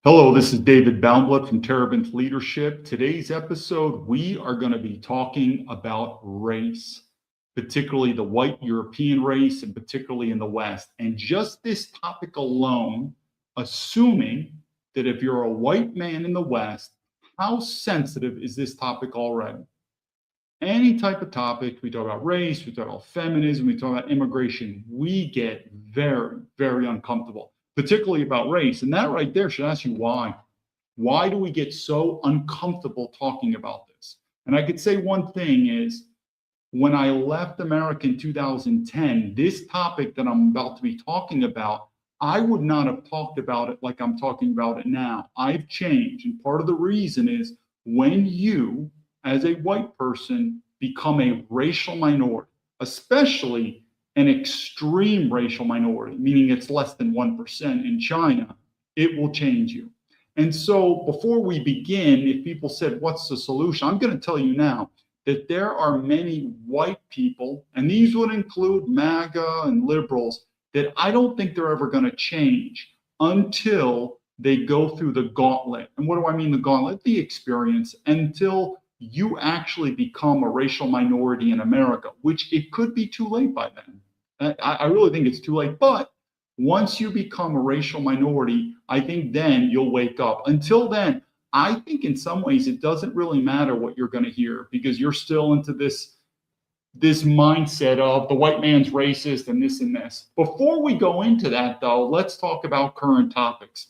Hello, this is David Baumblatt from Terabint Leadership. Today's episode, we are going to be talking about race, particularly the white European race, and particularly in the West. And just this topic alone, assuming that if you're a white man in the West, how sensitive is this topic already? Any type of topic, we talk about race, we talk about feminism, we talk about immigration, we get very, very uncomfortable, particularly about race. And that right there should ask you why. Why do we get so uncomfortable talking about this? And I could say one thing is when I left America in 2010, this topic that I'm about to be talking about, I would not have talked about it like I'm talking about it now. I've changed. And part of the reason is when you, as a white person, become a racial minority, especially an extreme racial minority, meaning it's less than 1% in China, it will change you. And so before we begin, if people said, what's the solution? I'm going to tell you now that there are many white people, and these would include MAGA and liberals, that I don't think they're ever going to change until they go through the gauntlet. And what do I mean the gauntlet? The experience, until you actually become a racial minority in America, which it could be too late by then. I really think it's too late. But once you become a racial minority, I think then you'll wake up. Until then, I think in some ways it doesn't really matter what you're going to hear because you're still into this mindset of the white man's racist and this and this. Before we go into that, though, let's talk about current topics.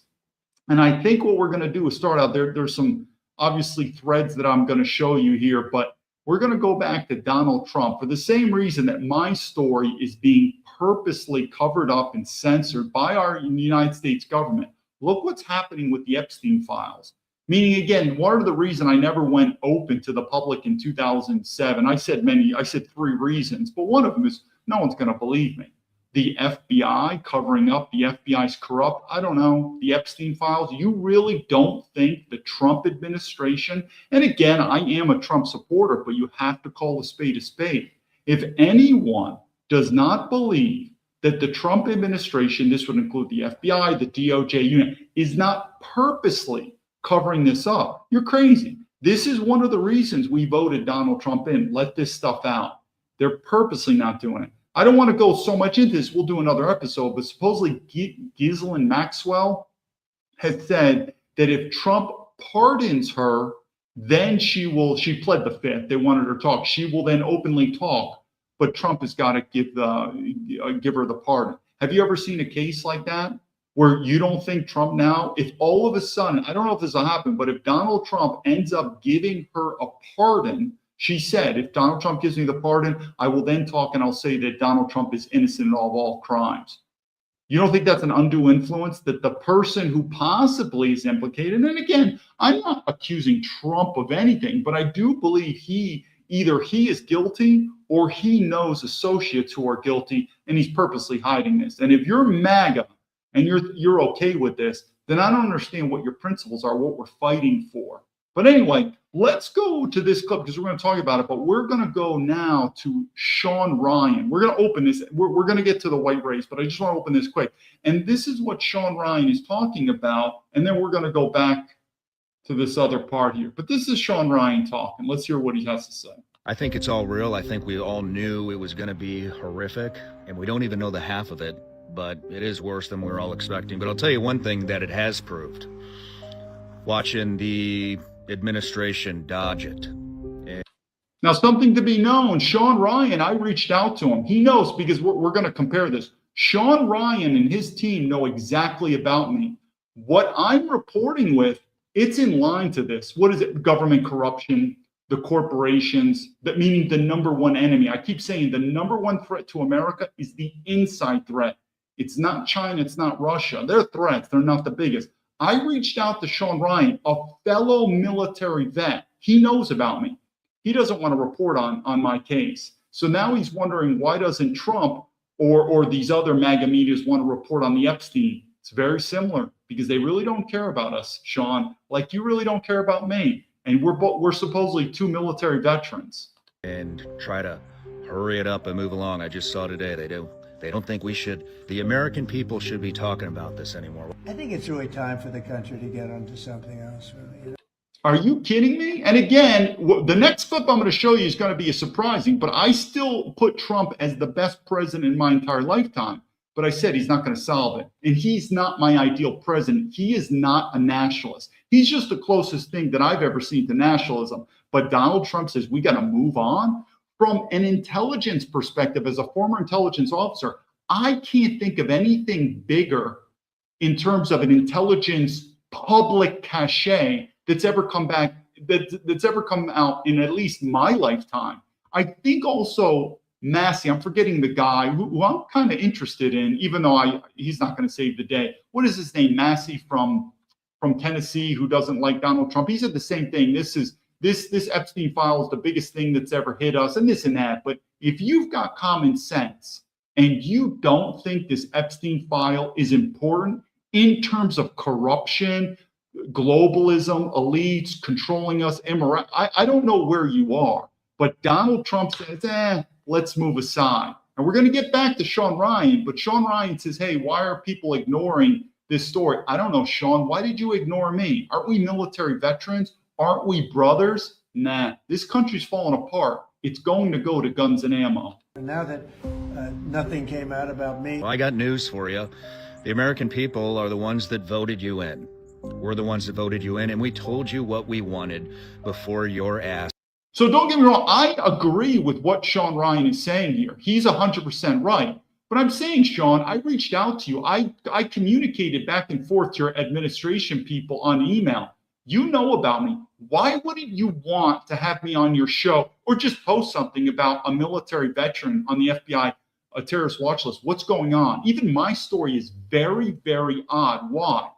And I think what we're going to do is start out there. There's some obviously threads that I'm going to show you here, but we're going to go back to Donald Trump for the same reason that my story is being purposely covered up and censored by our United States government. Look what's happening with the Epstein files. Meaning, again, one of the reasons I never went open to the public in 2007, I said three reasons, but one of them is no one's going to believe me. The FBI covering up, the FBI's corrupt, I don't know, the Epstein files. You really don't think the Trump administration, and again, I am a Trump supporter, but you have to call a spade a spade. If anyone does not believe that the Trump administration, this would include the FBI, the DOJ unit, is not purposely covering this up, you're crazy. This is one of the reasons we voted Donald Trump in. Let this stuff out. They're purposely not doing it. I don't want to go so much into this. We'll do another episode, but supposedly Ghislaine Maxwell has said that if Trump pardons her, then she pled the fifth. They wanted her to talk. She will then openly talk, but Trump has got to give her the pardon. Have you ever seen a case like that where you don't think Trump now, if all of a sudden, I don't know if this will happen, but if Donald Trump ends up giving her a pardon, she said, if Donald Trump gives me the pardon, I will then talk and I'll say that Donald Trump is innocent of all crimes. You don't think that's an undue influence that the person who possibly is implicated, and again, I'm not accusing Trump of anything, but I do believe either he is guilty or he knows associates who are guilty and he's purposely hiding this. And if you're MAGA and you're okay with this, then I don't understand what your principles are, what we're fighting for. But anyway, let's go to this clip because we're going to talk about it, but we're going to go now to Sean Ryan. We're going to open this. We're going to get to the white race, but I just want to open this quick. And this is what Sean Ryan is talking about. And then we're going to go back to this other part here. But this is Sean Ryan talking. Let's hear what he has to say. I think it's all real. I think we all knew it was going to be horrific, and we don't even know the half of it, but it is worse than we were all expecting. But I'll tell you one thing that it has proved. Watching the administration dodge it. Now, something to be known, Sean Ryan, I reached out to him. He knows because we're going to compare this. Sean Ryan and his team know exactly about me. What I'm reporting with, it's in line to this. What is it? Government corruption, the corporations, that meaning the number one enemy. I keep saying the number one threat to America is the inside threat. It's not China, it's not Russia. They're threats, they're not the biggest. I reached out to Sean Ryan, a fellow military vet. He knows about me. He doesn't want to report on my case. So now he's wondering why doesn't Trump or these other MAGA medias want to report on the Epstein? It's very similar because they really don't care about us, Sean, like you really don't care about me. And we're supposedly two military veterans. And try to hurry it up and move along. I just saw today they They don't think the American people should be talking about this anymore. I think it's really time for the country to get onto something else, really. Are you kidding me? And again, the next clip I'm going to show you is going to be surprising, but I still put Trump as the best president in my entire lifetime. But I said he's not going to solve it. And he's not my ideal president. He is not a nationalist. He's just the closest thing that I've ever seen to nationalism. But Donald Trump says we got to move on. From an intelligence perspective, as a former intelligence officer, I can't think of anything bigger in terms of an intelligence public cachet that's ever come out in at least my lifetime. I think also Massey, I'm forgetting the guy who I'm kind of interested in, even though he's not going to save the day. What is his name? Massey from Tennessee, who doesn't like Donald Trump. He said the same thing. This Epstein file is the biggest thing that's ever hit us, and this and that. But if you've got common sense and you don't think this Epstein file is important in terms of corruption, globalism, elites controlling us, immorality, I don't know where you are. But Donald Trump says, let's move aside. And we're going to get back to Sean Ryan, but Sean Ryan says, hey, why are people ignoring this story? I don't know, Sean. Why did you ignore me? Aren't we military veterans? Aren't we brothers? Nah, this country's falling apart. It's going to go to guns and ammo. And now that nothing came out about me. Well, I got news for you. The American people are the ones that voted you in. We're the ones that voted you in, and we told you what we wanted before your ass. So don't get me wrong. I agree with what Sean Ryan is saying here. He's 100% right. But I'm saying, Sean, I reached out to you. I communicated back and forth to your administration people on email. You know about me. Why wouldn't you want to have me on your show or just post something about a military veteran on the FBI terrorist watch list? What's going on? Even my story is very, very odd. Why?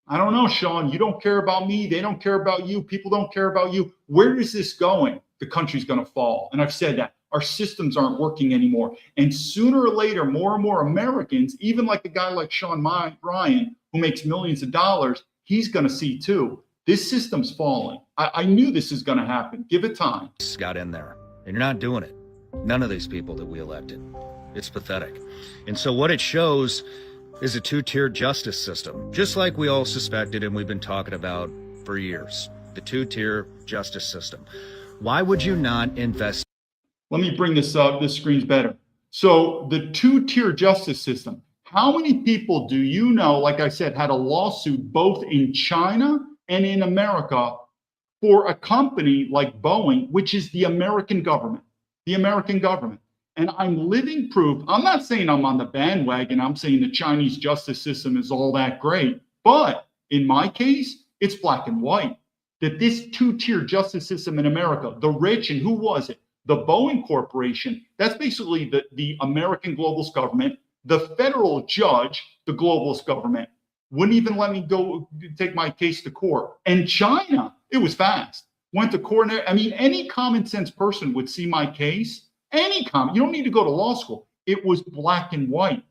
I don't know, Sean. You don't care about me. They don't care about you. People don't care about you. Where is this going? The country's going to fall. And I've said that. Our systems aren't working anymore. And sooner or later, more and more Americans, even like a guy like Sean Ryan, who makes millions of dollars, he's going to see too. This system's falling. I knew this is going to happen. Give it time. Got in there, and you're not doing it. None of these people that we elected. It's pathetic. And so what it shows is a two-tiered justice system, just like we all suspected and we've been talking about for years. The two-tier justice system. Why would you not invest? Let me bring this up. This screen's better. So the two-tier justice system. How many people do you know, like I said, had a lawsuit both in China and in America for a company like Boeing, which is the American government, And I'm living proof. I'm not saying I'm on the bandwagon. I'm saying the Chinese justice system is all that great. But in my case, it's black and white. That this two-tier justice system in America, the rich, and who was it? The Boeing Corporation, that's basically the American globalist government. The federal judge, the globalist government, wouldn't even let me go take my case to court. And China, it was fast. Went to court. I mean, any common sense person would see my case. You don't need to go to law school. It was black and white.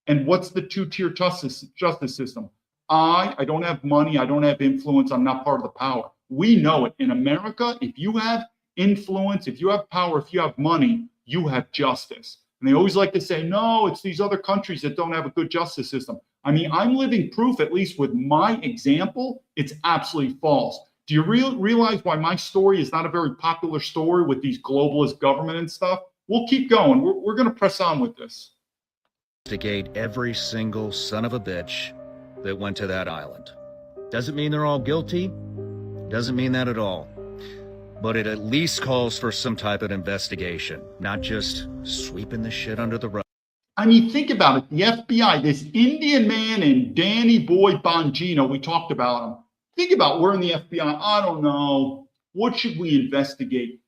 And what's the two-tier justice system? I don't have money. I don't have influence. I'm not part of the power. We know it. In America, if you have influence, if you have power, if you have money, you have justice. And they always like to say, no, it's these other countries that don't have a good justice system. I mean, I'm living proof, at least with my example, it's absolutely false. Do you realize why my story is not a very popular story with these globalist government and stuff? We'll keep going. We're going to press on with this. Investigate every single son of a bitch that went to that island. Doesn't mean they're all guilty. Doesn't mean that at all. But it at least calls for some type of investigation, not just sweeping the shit under the rug. I mean, think about it. The FBI, this Indian man and Danny Boy Bongino, we talked about him. Think about we're in the FBI. I don't know. What should we investigate?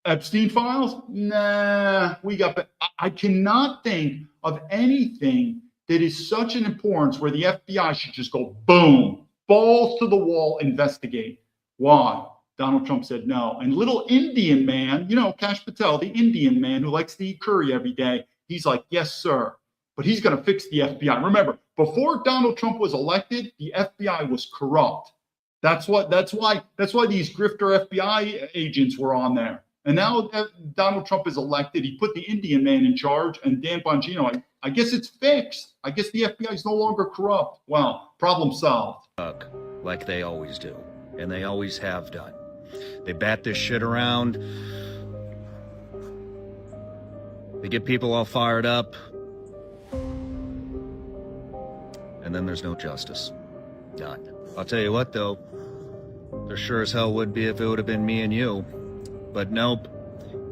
Epstein files? Nah, I cannot think of anything that is such an importance where the FBI should just go boom, balls to the wall, investigate. Why? Donald Trump said no. And little Indian man, Kash Patel, the Indian man who likes to eat curry every day, he's like, yes, sir. But he's going to fix the FBI. Remember, before Donald Trump was elected, the FBI was corrupt. That's why these grifter FBI agents were on there. And now Donald Trump is elected. He put the Indian man in charge, and Dan Bongino, I guess it's fixed. I guess the FBI is no longer corrupt. Well, problem solved. Like they always do, and they always have done. They bat this shit around. They get people all fired up. And then there's no justice. None. I'll tell you what, though. There sure as hell would be if it would have been me and you. But nope.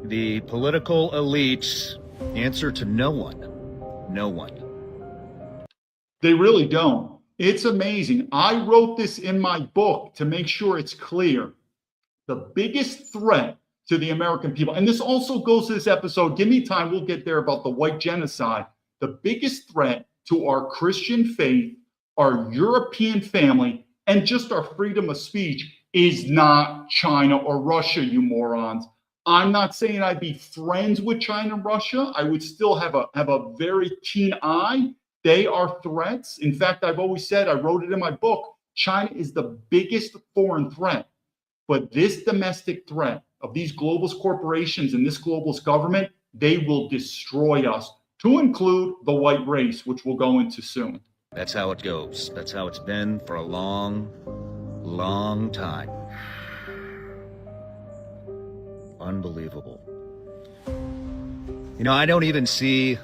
The political elites answer to no one. No one. They really don't. It's amazing. I wrote this in my book to make sure it's clear. The biggest threat to the American people, and this also goes to this episode, give me time, we'll get there, about the white genocide. The biggest threat to our Christian faith, our European family, and just our freedom of speech is not China or Russia, you morons. I'm not saying I'd be friends with China and Russia. I would still have a very keen eye. They are threats. In fact, I've always said, I wrote it in my book, China is the biggest foreign threat. But this domestic threat of these globalist corporations and this globalist government, they will destroy us, to include the white race, which we'll go into soon. That's how it goes. That's how it's been for a long, long time. Unbelievable. You know, I don't even see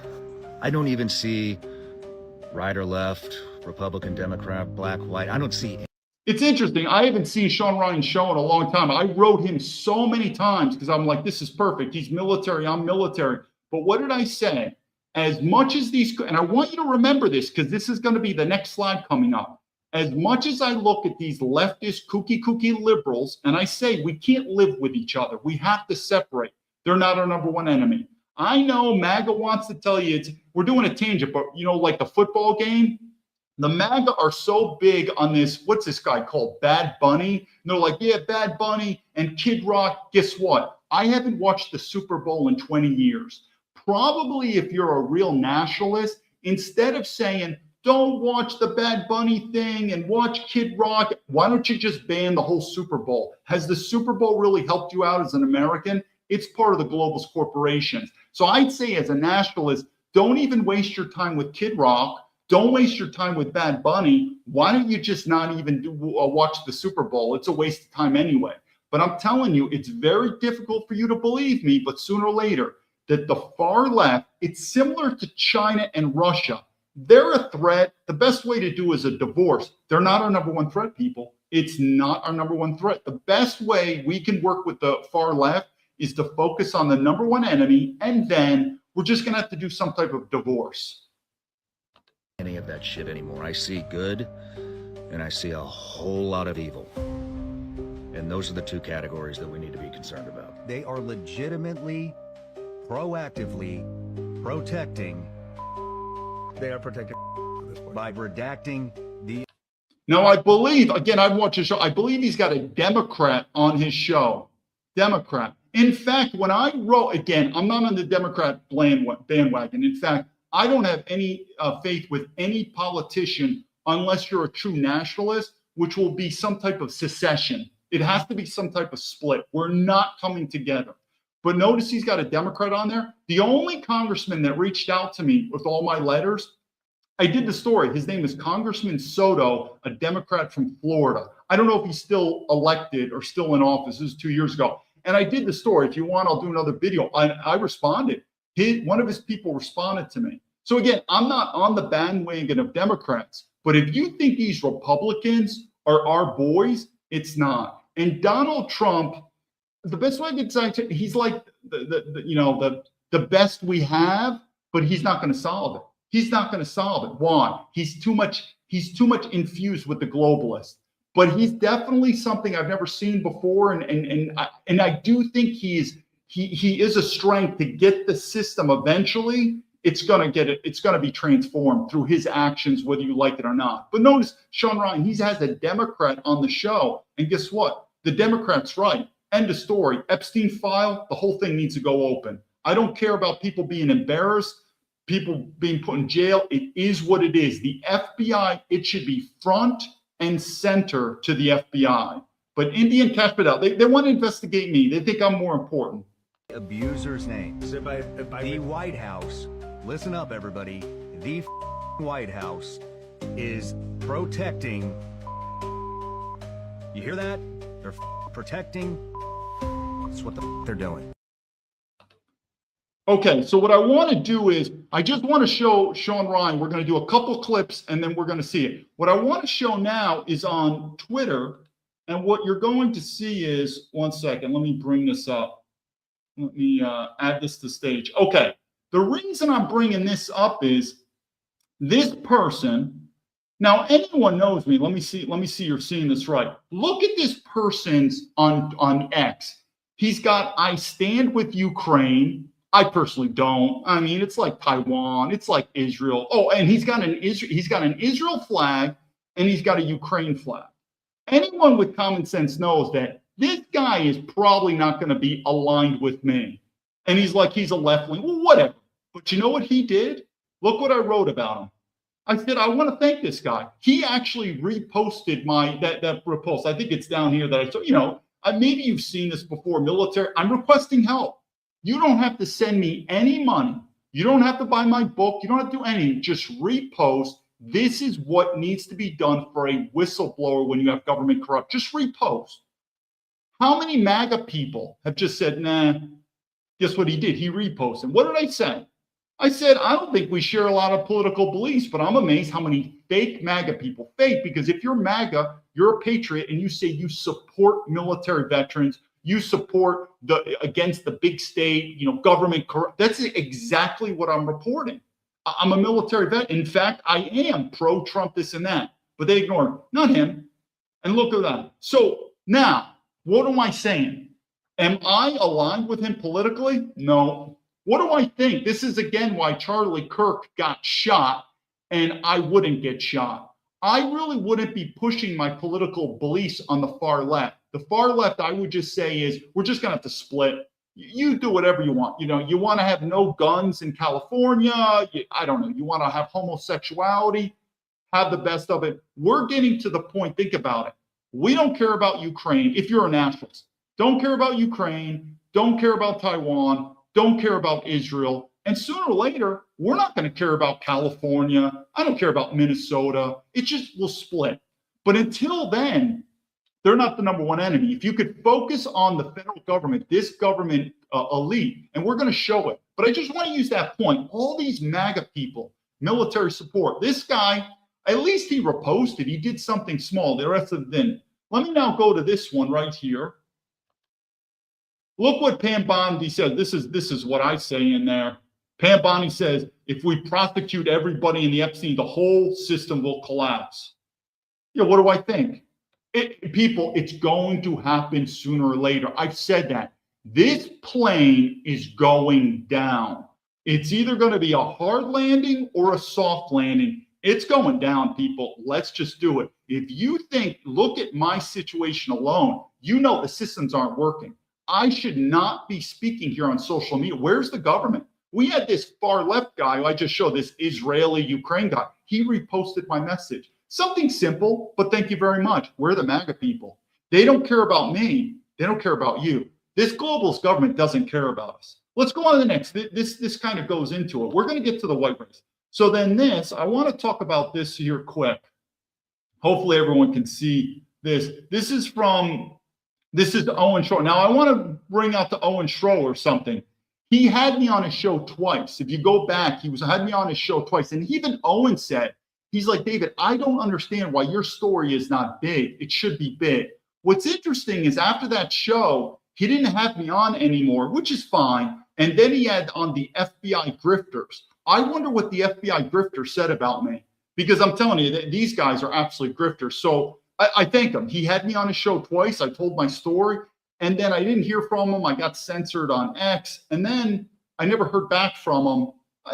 right or left, Republican, Democrat, black, white. I don't see. It's interesting. I haven't seen Sean Ryan's show in a long time. I wrote him so many times because I'm like, this is perfect. He's military, I'm military. But what did I say? As much as these, and I want you to remember this because this is going to be the next slide coming up. As much as I look at these leftist kooky liberals and I say we can't live with each other, we have to separate. They're not our number one enemy. I know MAGA wants to tell you we're doing a tangent, but you know, like the football game, the MAGA are so big on this, what's this guy called? Bad Bunny. And they're like, yeah, Bad Bunny and Kid Rock. Guess what? I haven't watched the Super Bowl in 20 years. Probably if you're a real nationalist, instead of saying, don't watch the Bad Bunny thing and watch Kid Rock, why don't you just ban the whole Super Bowl? Has the Super Bowl really helped you out as an American? It's part of the globalist corporations. So I'd say as a nationalist, don't even waste your time with Kid Rock. Don't waste your time with Bad Bunny. Why don't you just not even watch the Super Bowl? It's a waste of time anyway. But I'm telling you, it's very difficult for you to believe me, but sooner or later, that the far left, it's similar to China and Russia. They're a threat. The best way to do is a divorce. They're not our number one threat, people. It's not our number one threat. The best way we can work with the far left is to focus on the number one enemy, and then we're just going to have to do some type of divorce. Any of that shit anymore. I see good, and I see a whole lot of evil. And those are the two categories that we need to be concerned about. They are legitimately, proactively protecting. They are protected at this point. By redacting the. Now, I believe, again, I've watched his show. I believe he's got a Democrat on his show. Democrat. In fact, when I wrote, again, I'm not on the Democrat bandwagon. In fact, I don't have any faith with any politician unless you're a true nationalist, which will be some type of secession. It has to be some type of split. We're not coming together. But notice he's got a Democrat on there. The only congressman that reached out to me with all my letters, I did the story. His name is Congressman Soto, a Democrat from Florida. I don't know if he's still elected or still in office. This is 2 years ago. And I did the story. If you want, I'll do another video. I responded. One of his people responded to me. So again, I'm not on the bandwagon of Democrats. But if you think these Republicans are our boys, it's not. And Donald Trump, the best way I could say it, he's like the best we have, but he's not going to solve it. He's not going to solve it. Why? He's too much infused with the globalists. But he's definitely something I've never seen before, and I do think he is a strength to get the system eventually. It's going to be transformed through his actions, whether you like it or not. But notice Sean Ryan, he has a Democrat on the show, and guess what? The Democrat's right. End of story. Epstein file, the whole thing needs to go open. I don't care about people being embarrassed, people being put in jail. It is what it is. The FBI, it should be front and center to the FBI. But Indian Cash Patel, they want to investigate me. They think I'm more important. Abuser's names. Is it by The White House listen up, everybody. The White House is protecting. You hear that? They're protecting. That's what they're doing. Okay, so what I want to do is, I just want to show Sean Ryan, we're going to do a couple clips and then we're going to see it. What I want to show now is on Twitter, and what you're going to see is, one second, let me bring this up. Let me add this to stage. Okay, the reason I'm bringing this up is this person, now anyone knows me, let me see you're seeing this right. Look at this person's on X. He's got, I stand with Ukraine. I personally don't. I mean, it's like Taiwan, it's like Israel. Oh, and he's got an Israel flag and he's got a Ukraine flag. Anyone with common sense knows that this guy is probably not going to be aligned with me. And he's like, he's a left wing, well, whatever. But you know what he did? Look what I wrote about him. I said, I want to thank this guy. He actually reposted that post. I think it's down here that I saw, maybe you've seen this before, military. I'm requesting help. You don't have to send me any money. You don't have to buy my book. You don't have to do anything. Just repost. This is what needs to be done for a whistleblower when you have government corrupt. Just repost. How many MAGA people have just said, nah, guess what he did? He reposted. What did I say? I said, I don't think we share a lot of political beliefs, but I'm amazed how many fake MAGA people, fake, because if you're MAGA, you're a patriot and you say you support military veterans, you support against the big state, government corrupt. That's exactly what I'm reporting. I'm a military vet. In fact, I am pro-Trump, this and that, but they ignore him, not him. And look at that. So now, what am I saying? Am I aligned with him politically? No. What do I think? This is again why Charlie Kirk got shot and I wouldn't get shot. I really wouldn't be pushing my political beliefs on the far left. The far left, I would just say, is we're just going to have to split. You do whatever you want. You want to have no guns in California. I don't know. You want to have homosexuality, have the best of it. We're getting to the point, think about it. We don't care about Ukraine if you're a nationalist. Don't care about Ukraine. Don't care about Taiwan. Don't care about Israel. And sooner or later, we're not going to care about California. I don't care about Minnesota. It just will split. But until then, they're not the number one enemy. If you could focus on the federal government, this government elite, and we're going to show it. But I just want to use that point. All these MAGA people, military support, this guy, at least he reposted. He did something small. The rest of them didn't. Let me now go to this one right here. Look what Pam Bondi said. This is what I say in there. Pam Bondi says, if we prosecute everybody in the Epstein, the whole system will collapse. What do I think? People, it's going to happen sooner or later. I've said that. This plane is going down. It's either going to be a hard landing or a soft landing. It's going down, people. Let's just do it. If you think, look at my situation alone, the systems aren't working. I should not be speaking here on social media. Where's the government? We had this far left guy who I just showed, this Israeli Ukraine guy. He reposted my message. Something simple, but thank you very much. We're the MAGA people. They don't care about me. They don't care about you. This globalist government doesn't care about us. Let's go on to the next. This kind of goes into it. We're going to get to the white race. So then I want to talk about this here quick. Hopefully everyone can see this. This is Owen Schroer. Now I want to bring out to Owen Schroer something. He had me on his show twice. If you go back, had me on his show twice. And even Owen said, he's like, David, I don't understand why your story is not big. It should be big. What's interesting is after that show, he didn't have me on anymore, which is fine. And then he had on the FBI grifters. I wonder what the FBI grifter said about me, because I'm telling you that these guys are absolute grifters. So I thank him. He had me on his show twice. I told my story, and then I didn't hear from him. I got censored on X, and then I never heard back from him.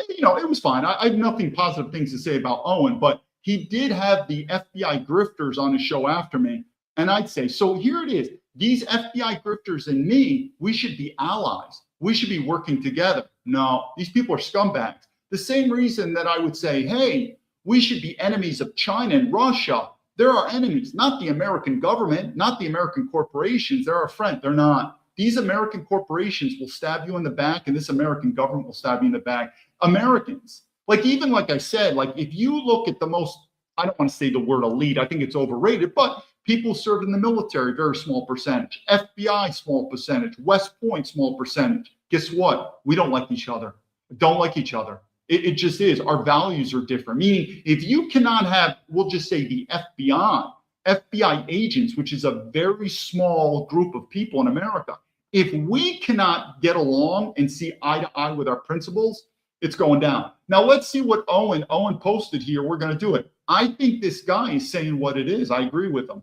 It was fine. I have nothing positive things to say about Owen, but he did have the FBI grifters on his show after me. And I'd say, so here it is. These FBI grifters and me, we should be allies. We should be working together. No, these people are scumbags. The same reason that I would say, hey, we should be enemies of China and Russia. They're our enemies, not the American government, not the American corporations. They're our friend. They're not. these American corporations will stab you in the back, and this American government will stab you in the back. Americans, like even like I said, like if you look at the most, I don't want to say the word elite, I think it's overrated, but people served in the military, very small percentage. FBI, small percentage. West Point, small percentage. Guess what? We don't like each other. Don't like each other. It just is. Our values are different. Meaning, if you cannot have, we'll just say the FBI agents, which is a very small group of people in America, if we cannot get along and see eye to eye with our principles, it's going down. Now, let's see what Owen posted here. We're going to do it. I think this guy is saying what it is. I agree with him.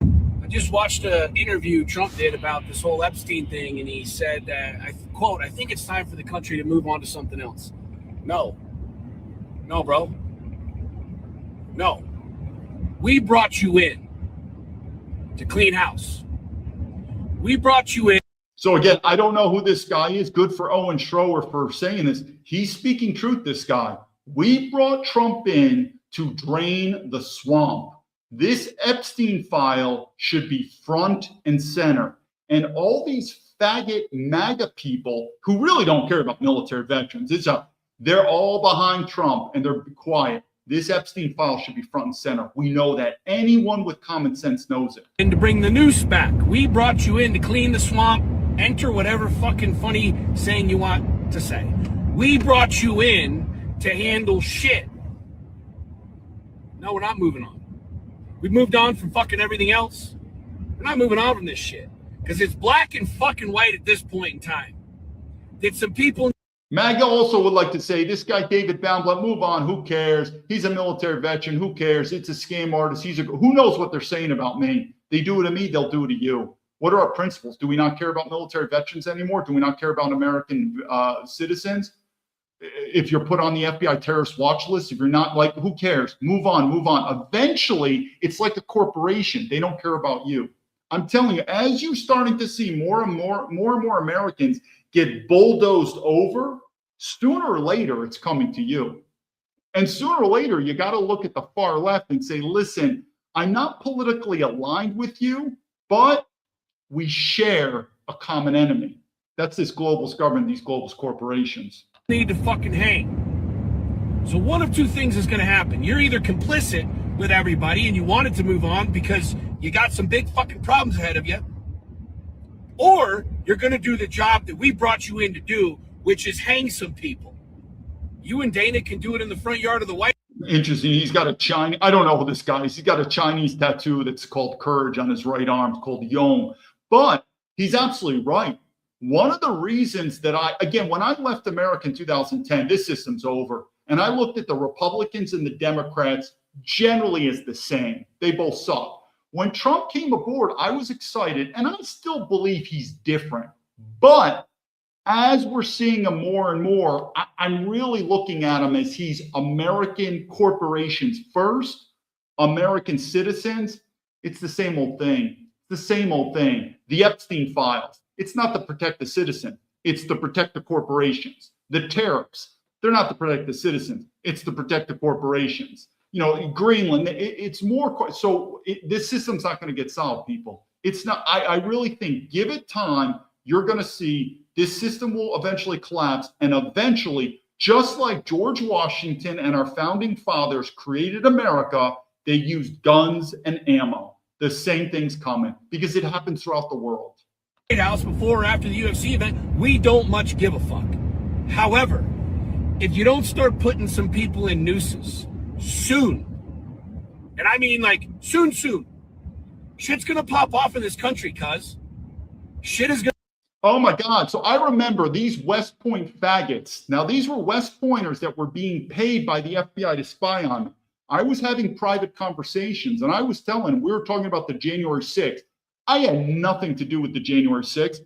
I just watched an interview Trump did about this whole Epstein thing, and he said that, I quote, "I think it's time for the country to move on to something else." No, bro. No. We brought you in to clean house. We brought you in. So again, I don't know who this guy is. Good for Owen Schroer for saying this. He's speaking truth, this guy. We brought Trump in to drain the swamp. This Epstein file should be front and center. And all these faggot MAGA people who really don't care about military veterans, they're all behind Trump and they're quiet. This Epstein file should be front and center. We know that. Anyone with common sense knows it. And to bring the noose back. We brought you in to clean the swamp. Enter whatever fucking funny saying you want to say. We brought you in to handle shit. No, we're not moving on. We've moved on from fucking everything else. We're not moving on from this shit. Because it's black and fucking white at this point in time. Did some people... MAGA also would like to say, this guy, David Baumblatt, move on. Who cares? He's a military veteran. Who cares? It's a scam artist. Who knows what they're saying about me? They do it to me, they'll do it to you. What are our principles? Do we not care about military veterans anymore? Do we not care about American citizens? If you're put on the FBI terrorist watch list, if you're not, like, who cares? Move on, move on. Eventually, it's like a corporation. They don't care about you. I'm telling you, as you're starting to see more and more Americans get bulldozed over, sooner or later, it's coming to you. And sooner or later, you got to look at the far left and say, listen, I'm not politically aligned with you, but we share a common enemy. That's this globalist government, these globalist corporations. Need to fucking hang. So one of two things is going to happen. You're either complicit with everybody and you wanted to move on because you got some big fucking problems ahead of you, or you're going to do the job that we brought you in to do, which is hang some people. You and Dana can do it in the front yard of the White House. Interesting. He's got a Chinese, I don't know who this guy is. He's got a Chinese tattoo that's called Courage on his right arm. It's called Yom. But he's absolutely right. One of the reasons that when I left America in 2010, this system's over. And I looked at the Republicans and the Democrats generally as the same. They both suck. When Trump came aboard, I was excited, and I still believe he's different. But as we're seeing him more and more, I'm really looking at him as he's American corporations first, American citizens. It's the same old thing. The same old thing. The Epstein files. It's not to protect the citizen. It's to protect the corporations. The tariffs. They're not to protect the citizens. It's to protect the corporations. You know, Greenland, it's more. So this system's not going to get solved, people. It's not. I really think, give it time, you're going to see this system will eventually collapse. And eventually, just like George Washington and our founding fathers created America, they used guns and ammo. The same thing's coming because it happens throughout the world. White House before or after the UFC event, we don't much give a fuck. However, if you don't start putting some people in nooses soon, and I mean like soon, shit's gonna pop off in this country, cuz shit is gonna. Oh my God. So I remember these West Point faggots. Now, these were West Pointers that were being paid by the FBI to spy on me. I was having private conversations and I was telling, we were talking about the January 6th. I had nothing to do with the January 6th.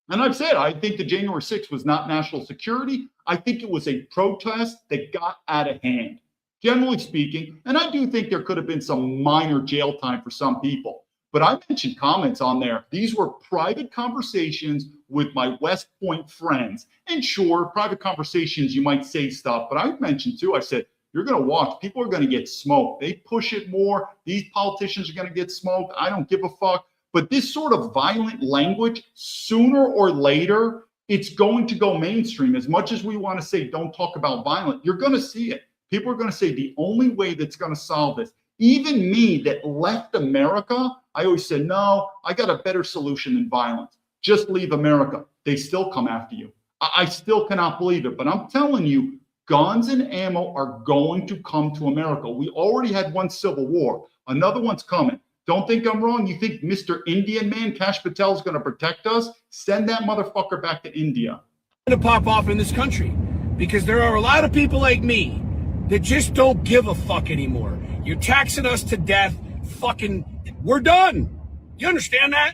And I've said, I think the January 6th was not national security. I think it was a protest that got out of hand, generally speaking. And I do think there could have been some minor jail time for some people. But I mentioned comments on there. These were private conversations with my West Point friends. And sure, private conversations, you might say stuff. But I mentioned too, I said, you're going to watch. People are going to get smoked. They push it more. These politicians are going to get smoked. I don't give a fuck. But this sort of violent language, sooner or later, it's going to go mainstream. As much as we want to say, don't talk about violence, you're going to see it. People are going to say the only way that's going to solve this, even me that left America, I always said, no, I got a better solution than violence. Just leave America. They still come after you. I still cannot believe it. But I'm telling you, guns and ammo are going to come to America. We already had one civil war. Another one's coming. Don't think I'm wrong. You think Mr. Indian man, Kash Patel, is going to protect us? Send that motherfucker back to India. To pop off in this country because there are a lot of people like me that just don't give a fuck anymore. You're taxing us to death. Fucking, we're done. You understand that?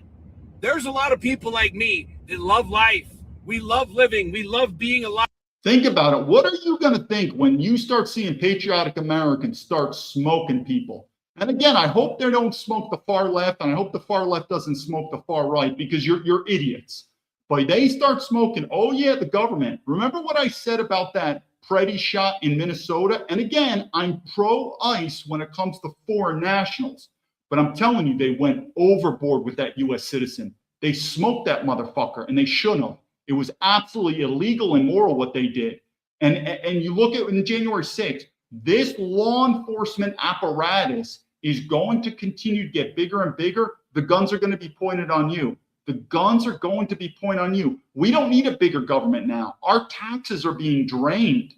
There's a lot of people like me that love life. We love living. We love being alive. Think about it. What are you going to think when you start seeing patriotic Americans start smoking people? And again, I hope they don't smoke the far left, and I hope the far left doesn't smoke the far right, because you're idiots. But they start smoking, oh yeah, the government. Remember what I said about that Preddy shot in Minnesota? And again, I'm pro-ICE when it comes to foreign nationals. But I'm telling you, they went overboard with that U.S. citizen. They smoked that motherfucker, and they shouldn't have. It was absolutely illegal and immoral what they did. And you look at in January 6th, this law enforcement apparatus is going to continue to get bigger and bigger. The guns are going to be pointed on you. The guns are going to be pointed on you. We don't need a bigger government now. Our taxes are being drained.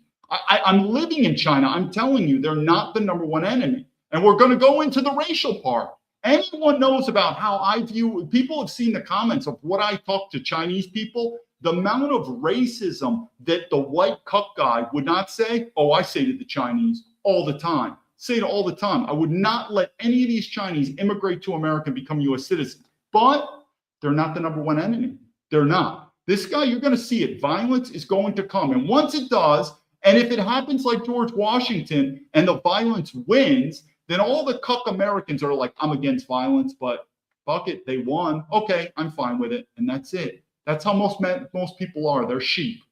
I'm living in China. I'm telling you, they're not the number one enemy. And we're going to go into the racial part. Anyone knows about how I view, people have seen the comments of what I talk to Chinese people. The amount of racism that the white cuck guy would not say, oh, I say to the Chinese all the time. Say it all the time. I would not let any of these Chinese immigrate to America and become U.S. citizens. But they're not the number one enemy. They're not. This guy, you're going to see it. Violence is going to come. And once it does, and if it happens like George Washington and the violence wins, then all the cuck Americans are like, I'm against violence, but fuck it, they won. Okay, I'm fine with it. And that's it. That's how most people are. They're sheep.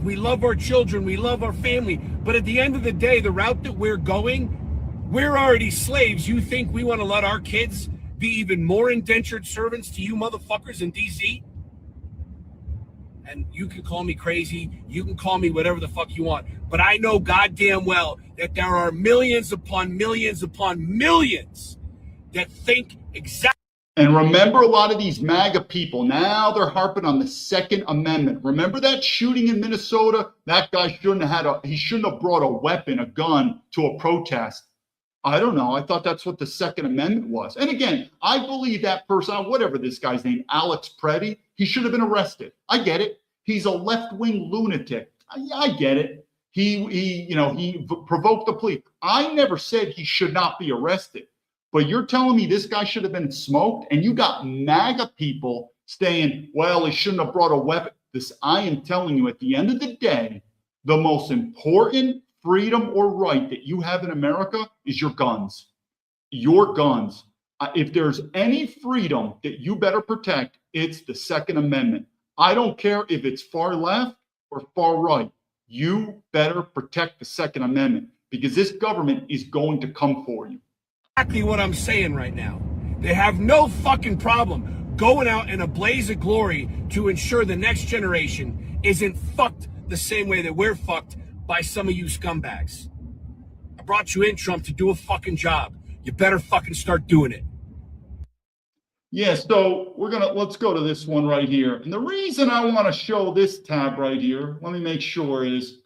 We love our children. We love our family. But at the end of the day, the route that we're going, we're already slaves. You think we want to let our kids be even more indentured servants to you motherfuckers in DC? And you can call me crazy. You can call me whatever the fuck you want. But I know goddamn well that there are millions upon millions upon millions that think exactly. And remember, a lot of these MAGA people, now they're harping on the Second Amendment. Remember that shooting in Minnesota? That guy shouldn't have brought a weapon, a gun, to a protest. I don't know. I thought that's what the Second Amendment was. And again, I believe that person, whatever this guy's name, Alex Preddy, he should have been arrested. I get it. He's a left-wing lunatic. I get it. He provoked the police. I never said he should not be arrested. But you're telling me this guy should have been smoked, and you got MAGA people saying, well, he shouldn't have brought a weapon. I am telling you, at the end of the day, the most important freedom or right that you have in America is your guns. Your guns. If there's any freedom that you better protect, it's the Second Amendment. I don't care if it's far left or far right. You better protect the Second Amendment, because this government is going to come for you. Exactly what I'm saying right now. They have no fucking problem going out in a blaze of glory to ensure the next generation isn't fucked the same way that we're fucked by some of you scumbags. I brought you in, Trump, to do a fucking job. You better fucking start doing it. Yeah, so let's go to this one right here. And the reason I want to show this tab right here, let me make sure is,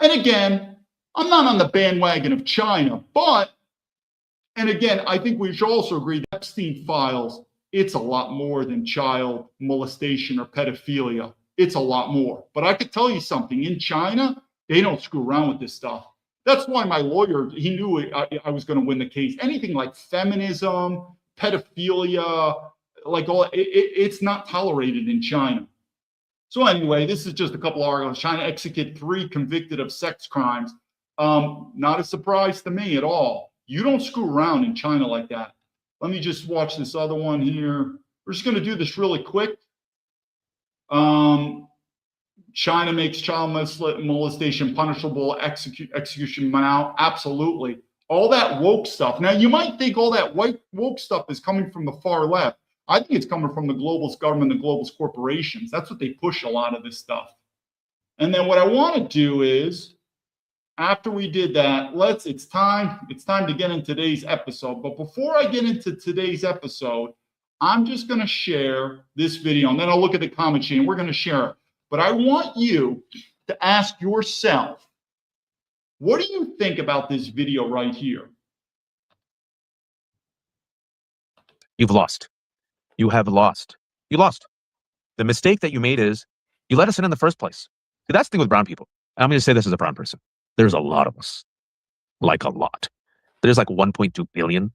and again, I'm not on the bandwagon of China, but, and again, I think we should also agree that Epstein files, it's a lot more than child molestation or pedophilia. It's a lot more. But I could tell you something, in China, they don't screw around with this stuff. That's why my lawyer, he knew I was going to win the case. Anything like feminism, pedophilia, like all, it's not tolerated in China. So anyway, this is just a couple of articles. China executed 3 convicted of sex crimes. Not a surprise to me at all. You don't screw around in China like that. Let me just watch this other one here. We're just going to do this really quick. China makes child molestation punishable, execution now. Absolutely. All that woke stuff. Now, you might think all that white woke stuff is coming from the far left. I think it's coming from the globalist government, the globalist corporations. That's what they push a lot of this stuff. And then what I want to do is, after we did that, it's time to get into today's episode. But before I get into today's episode, I'm just going to share this video, and then I'll look at the comment sheet and we're going to share it. But I want you to ask yourself, what do you think about this video right here? You've lost. You have lost. You lost. The mistake that you made is you let us in the first place. See, that's the thing with brown people. I'm going to say this as a brown person. There's a lot of us. Like a lot. There's like 1.2 billion.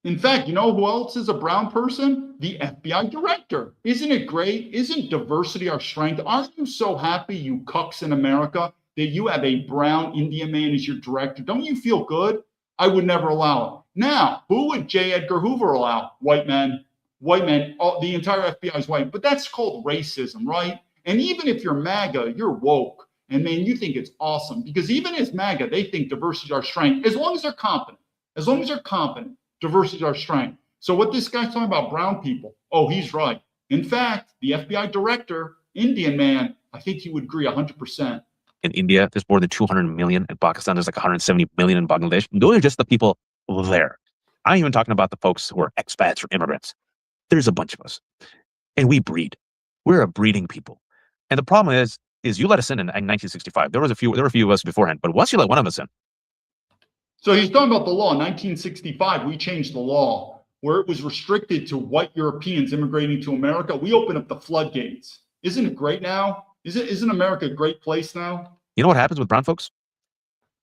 In fact, you know who else is a brown person? The FBI director. Isn't it great? Isn't diversity our strength? Aren't you so happy, you cucks in America, that you have a brown Indian man as your director? Don't you feel good? I would never allow it. Now, who would J. Edgar Hoover allow? White men. White men. The entire FBI is white. But that's called racism, right? And even if you're MAGA, you're woke. And man, you think it's awesome. Because even as MAGA, they think diversity is our strength. As long as they're competent. As long as they're competent, diversity is our strength. So what this guy's talking about brown people, oh, he's right. In fact, the FBI director, Indian man, I think he would agree 100%. In India, there's more than 200 million. In Pakistan, there's like 170 million in Bangladesh. Those are just the people there. I'm even talking about the folks who are expats or immigrants. There's a bunch of us. And we breed. We're a breeding people. And the problem is you let us in 1965. There were a few of us beforehand, but once you let one of us in. So he's talking about the law. In 1965, we changed the law where it was restricted to white Europeans immigrating to America. We opened up the floodgates. Isn't it great now? Isn't America a great place now? You know what happens with brown folks?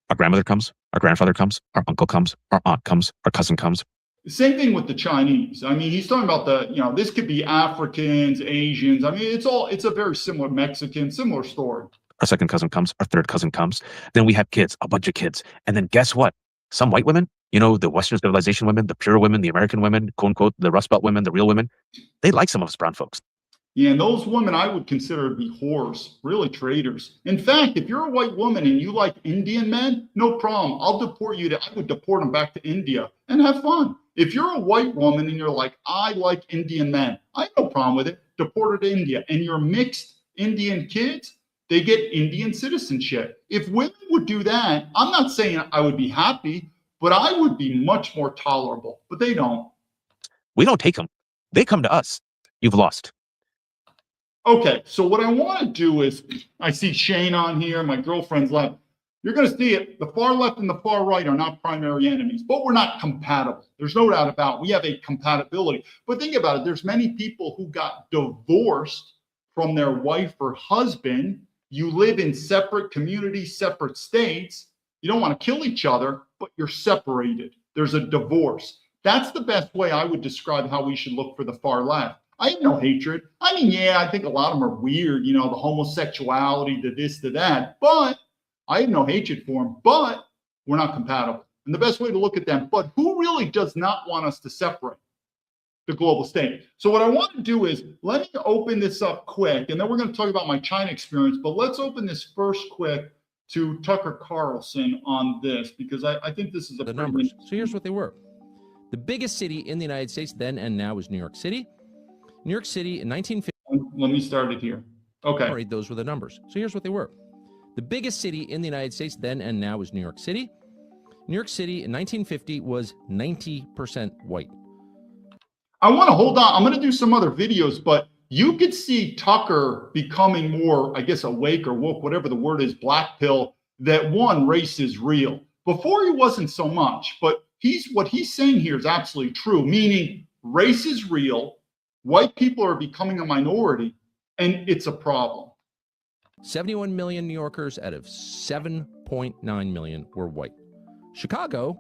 Our grandmother comes, our grandfather comes, our uncle comes, our aunt comes, our cousin comes. Same thing with the Chinese. I mean, he's talking about this could be Africans, Asians. I mean, it's a very similar Mexican, similar story. Our second cousin comes, our third cousin comes. Then we have kids, a bunch of kids. And then guess what? Some white women, the Western civilization women, the pure women, the American women, quote unquote, the Rust Belt women, the real women, they like some of us brown folks. Yeah, and those women I would consider to be whores, really traitors. In fact, if you're a white woman and you like Indian men, no problem. I would deport them back to India and have fun. If you're a white woman and you're like, I like Indian men, I have no problem with it. Deport her to India. And your mixed Indian kids, they get Indian citizenship. If women would do that, I'm not saying I would be happy, but I would be much more tolerable. But they don't. We don't take them. They come to us. You've lost. Okay, so what I want to do is, I see Shane on here, my girlfriend's left. You're going to see it. The far left and the far right are not primary enemies, but we're not compatible. There's no doubt about it. We have a compatibility. But think about it. There's many people who got divorced from their wife or husband. You live in separate communities, separate states. You don't want to kill each other, but you're separated. There's a divorce. That's the best way I would describe how we should look for the far left. I have no hatred. I mean, yeah, I think a lot of them are weird, the homosexuality, the this, the that, but I have no hatred for them, but we're not compatible. And the best way to look at them, but who really does not want us to separate? The global state. So what I want to do is, let me open this up quick, and then we're going to talk about my China experience, but let's open this first quick to Tucker Carlson on this, because I think this is a the numbers. So here's what they were. The biggest city in the United States then and now is New York City. New York City in 1950. Let me start it here. Okay. Those were the numbers. So here's what they were. The biggest city in the United States then and now is New York City. New York City in 1950 was 90% white. I want to hold on. I'm going to do some other videos, but you could see Tucker becoming more, I guess, awake or woke, whatever the word is, black pill, that one, race is real. Before he wasn't so much, but what he's saying here is absolutely true, meaning race is real. White people are becoming a minority, and it's a problem. 71 million New Yorkers out of 7.9 million were white. Chicago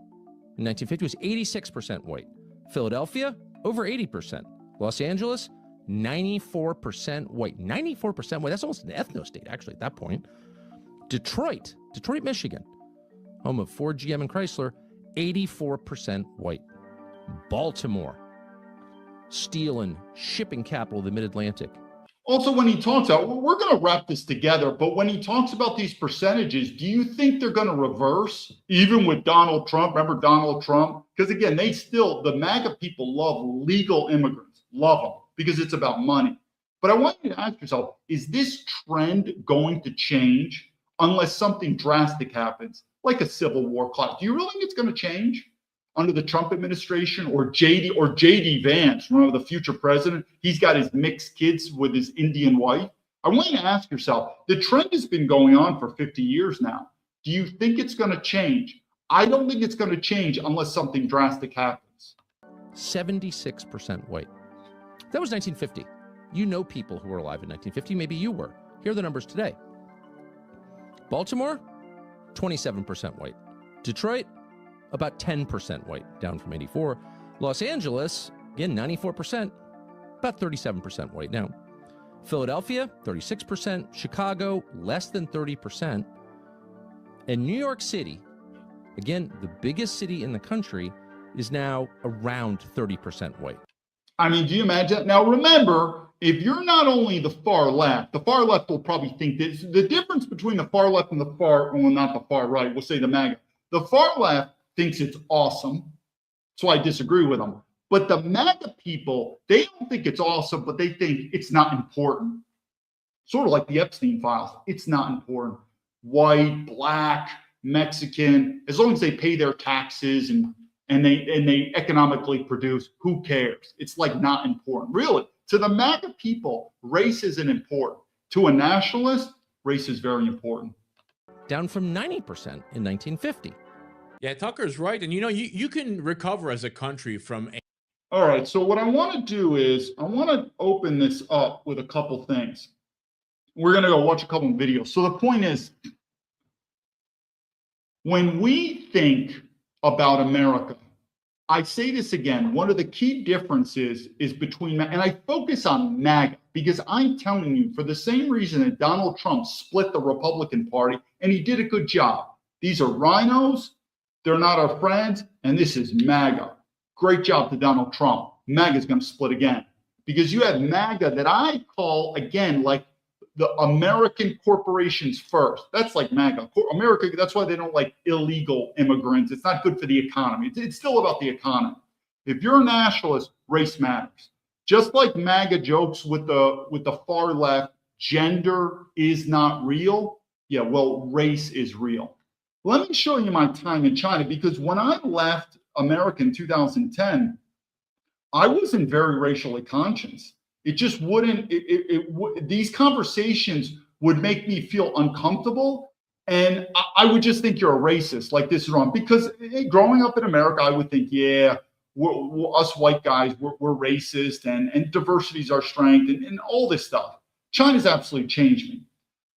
in 1950 was 86% white. Philadelphia, over 80%. Los Angeles, 94% white. 94% white. That's almost an ethno-state, actually, at that point. Detroit, Michigan, home of Ford, GM, and Chrysler, 84% white. Baltimore, steel and shipping capital of the Mid-Atlantic. Also, when he talks about, we're going to wrap this together, but when he talks about these percentages, do you think they're going to reverse, even with Donald Trump? Remember Donald Trump? Because again, the MAGA people love legal immigrants. love them because it's about money. But I want you to ask yourself, is this trend going to change unless something drastic happens, like a civil war collapse? Do you really think it's going to change under the Trump administration or JD Vance, remember the future president? He's got his mixed kids with his Indian wife. I want you to ask yourself, the trend has been going on for 50 years now. Do you think it's going to change? I don't think it's going to change unless something drastic happens. 76% white. That was 1950. You know people who were alive in 1950. Maybe you were. Here are the numbers today. Baltimore, 27% white. Detroit, about 10% white, down from 84. Los Angeles, again, 94%, about 37% white now. Philadelphia, 36%. Chicago, less than 30%. And New York City, again, the biggest city in the country, is now around 30% white. I mean, do you imagine? Now, remember, if you're not only the far left will probably think this. The difference between the far left and the not the far right, we'll say the MAGA. The far left thinks it's awesome. That's why I disagree with them. But the MAGA people, they don't think it's awesome, but they think it's not important. Sort of like the Epstein files. It's not important. White, black, Mexican, as long as they pay their taxes and they economically produce, who cares? It's like not important. Really, to the MAGA people, race isn't important. To a nationalist, race is very important. Down from 90% in 1950. Yeah, Tucker's right. And you can recover as a country from All right, so what I want to do is I want to open this up with a couple things. We're going to go watch a couple of videos. So the point is, when we think about America, I say this again, one of the key differences is between, and I focus on MAGA because I'm telling you, for the same reason that Donald Trump split the Republican Party, and he did a good job. These are rhinos, they're not our friends, and this is MAGA. Great job to Donald Trump. MAGA is going to split again because you have MAGA that I call, again, like the American corporations first. That's like MAGA. America, that's why they don't like illegal immigrants. It's not good for the economy. It's still about the economy. If you're a nationalist, race matters. Just like MAGA jokes with the far left, gender is not real. Yeah, well, race is real. Let me show you my time in China, because when I left America in 2010, I wasn't very racially conscious. It just wouldn't, these conversations would make me feel uncomfortable. And I would just think you're a racist, like this is wrong. Because growing up in America, I would think, yeah, us white guys, we're racist and diversity is our strength and all this stuff. China's absolutely changed me.